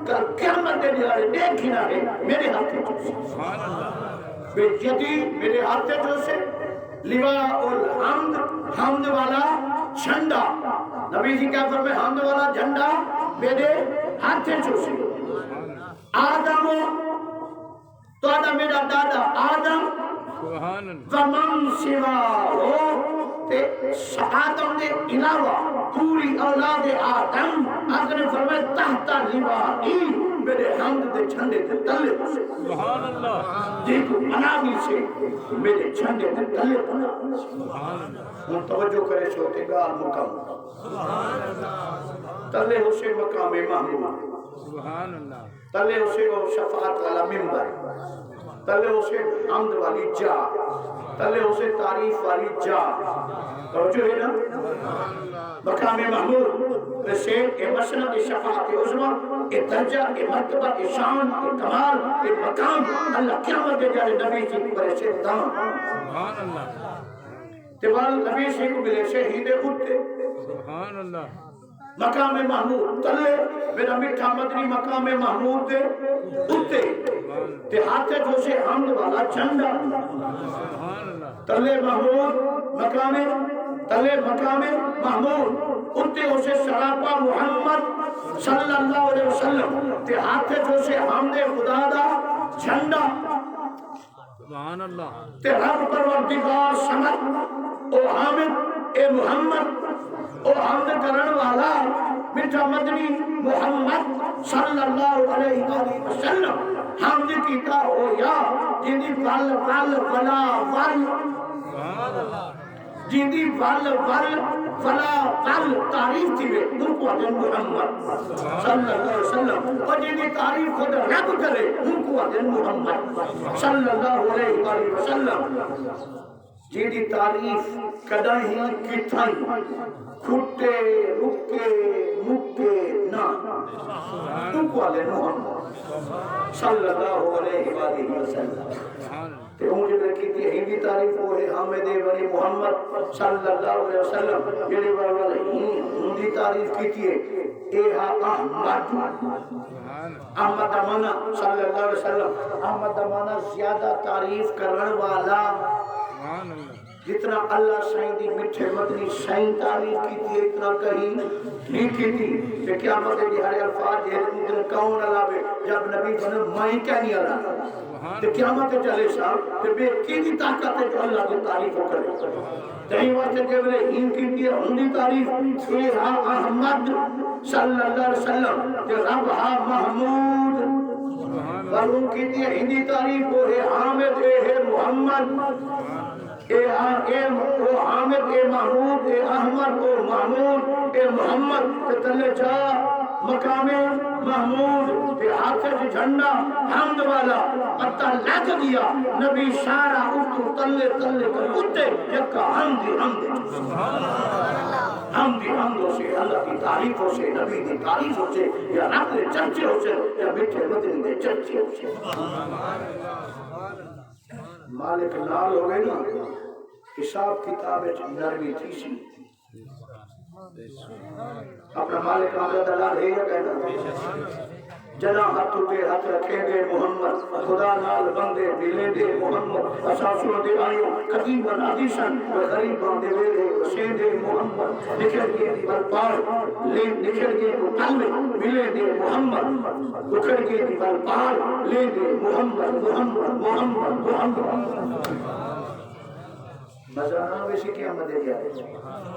کل قیامت دے دیا دیکھنا ہے میرے ہاتھ میں سبحان اللہ بے یدی میرے ہاتھ میں سے لواء الحمد حمد والا جھنڈا نبی جی کیا فرمائے حمد والا جھنڈا میرے ہاتھ میں سے آدم تو آدم میرا دادا آدم سبحان اللہ ومن سوا ہو تے آدم دے علاوہ پوری اولاد آدم اگر فرمائے تحت لوائی میرے حمد دے جھنڈے دے تلے سبحان اللہ دیکھو مناوی سے میرے جھنڈے دے تلے بنا سبحان اللہ ہم توجہ کرے چھوٹے گال مقام تلے اسے مقام محمود سبحان اللہ تلے اسے وہ شفاعت والا ممبر تلے اسے حمد والی جا تلے اسے تعریف والی جا توجہ ہے نا مقام محمود سے اے مسند شفاعت عظمہ اے درجہ اے مرتبہ اے شان اے کمال اے مقام اللہ قیامت دے جائے نبی جی پر سے دام سبحان اللہ تیوال نبی سے کو ملے شہید اٹھتے سبحان اللہ مقام محمود تلے میرا میٹھا مدنی مقام محمود دے اٹھتے تے ہاتھے جو سے حمد والا جھنڈا سبحان اللہ تلے محمود مقام تلے مقام محمود اٹھتے اسے سراپا محمد صلی اللہ علیہ وسلم تے ہاتھے جو سے حمد خدا دا جھنڈا سبحان اللہ تے رب پروردگار سمت او حامد اے محمد او حمد کرن والا میٹھا مدنی محمد صلی اللہ علیہ وآلہ وسلم حمد کیتا ہو یا جنی ول ول ولا ول سبحان اللہ جنی ول ول ولا ول تعریف تھی وے ان کو دن محمد صلی اللہ علیہ وسلم اور جنی تعریف خود رب کرے ان کو دن محمد صلی اللہ علیہ وآلہ وسلم جیدی تعریف کداہی کتھائی کھٹے رکے مکے نا تو کو علیہ محمد صلی اللہ علیہ وآلہ وسلم سبحان اللہ تے مجھے لکھی تھی ہی بھی تعریف ہوئے حامد بنی محمد صلی اللہ علیہ وسلم یہ والا ہی تعریف کی تھی اے احمد احمد امانا صلی اللہ علیہ وسلم احمد امانا زیادہ تعریف کرن والا سبحان اللہ جتنا اللہ سائیں دی مٹھے مدنی سائیں تعریف کی تھی اتنا کہیں نہیں کی تھی کہ قیامت دی ہر الفاظ ہے ادھر کون علاوے جب نبی بنے میں کیا نہیں علاوہ کہ قیامت چلے صاحب کہ بے کی دی طاقت ہے جو اللہ کی تعریف کرے کہیں واسطے کہ بلے ان کی دی ہندی تعریف اے احمد صلی اللہ علیہ وسلم کہ رب ہا محمود اور ان کی دی ہندی تعریف وہ ہے حامد ہے محمد اے حامد اے محمود اے احمد اے محمود اے محمد تلے جا مقام محمود اے حافظ جھنڈا حمد والا پتہ لگ دیا نبی سارا اٹھو تلے تلے کر اٹھے یکا حمدی حمدوں سے اللہ کی تعریفوں سے نبی کی تعریفوں سے یا رب کے چرچے ہو سے یا بیٹھے مدنی کے چرچے ہو سے مالک لال ہو گئے نا حساب کتاب نرمی تھی سی اپنا مالک آمد اللہ ہے یا کہنا جنا ہاتھ اٹھے ہاتھ رکھیں گے محمد خدا نال بندے ملیں گے محمد اساسوں دے آئیوں قدیماً عدیشاً غریباں دے ویلے وسین دے محمد نکھر گئے دیوال پار نکھر گئے قلب ملیں گے محمد نکھر گئے دیوال پار لیں گے محمد محمد محمد محمد مزہ نہ ویسے کیا مدے گیا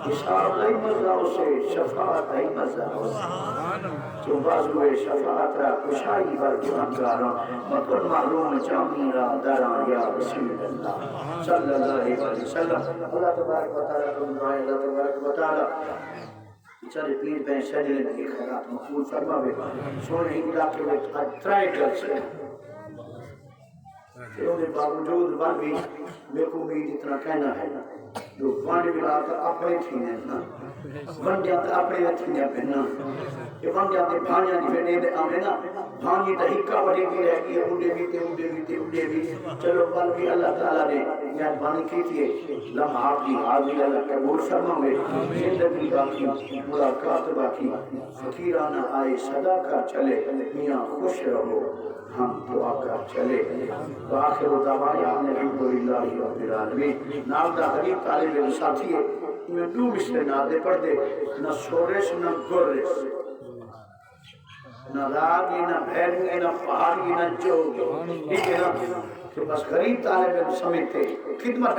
حساب نہیں مزہ اسے شفاعت نہیں مزہ اسے تو بازوے شفاعت را کشائی بر جانکارا مکن معلوم جامی را دران یا رسول اللہ صلی اللہ علیہ وسلم اللہ تبارک و تعالیٰ کو دعائے اللہ تبارک و تعالیٰ بیچارے پیر بین شجرے کے خیرات مقبول فرماوے سونے علاقے میں ترائے گل سے انہوں نے باوجود بل بھی میرے کو بھی اتنا کہنا ہے جو وانڈ ملا کر اپنے تھینے نا بن جاتا اپنے تھینے پہنا یہ بن جاتے بھانیاں جی پھر نیدے آمیں نا بھانی تحقیقہ بڑی بھی رہ گئی اڑے بھی چلو بل بھی اللہ تعالیٰ نے یاد بانی کی تھی لمحات کی حاضری اللہ کے بول فرما میں زندگی باقی ملاقات باقی فقیرانہ آئے صدا کر چلے میاں خوش رہو ہم دعا کر چلے وآخر دعوانا الحمدللہ رب العالمین نام دا غریب طالب ساتھی ہے میں دو مسئلے نادے پڑھ دے نہ سورس نہ گرس نہ راگی نہ بھیرنگی نہ فہاری نہ جوگی ٹھیک ہے نا کہ بس غریب طالب سمیتے خدمت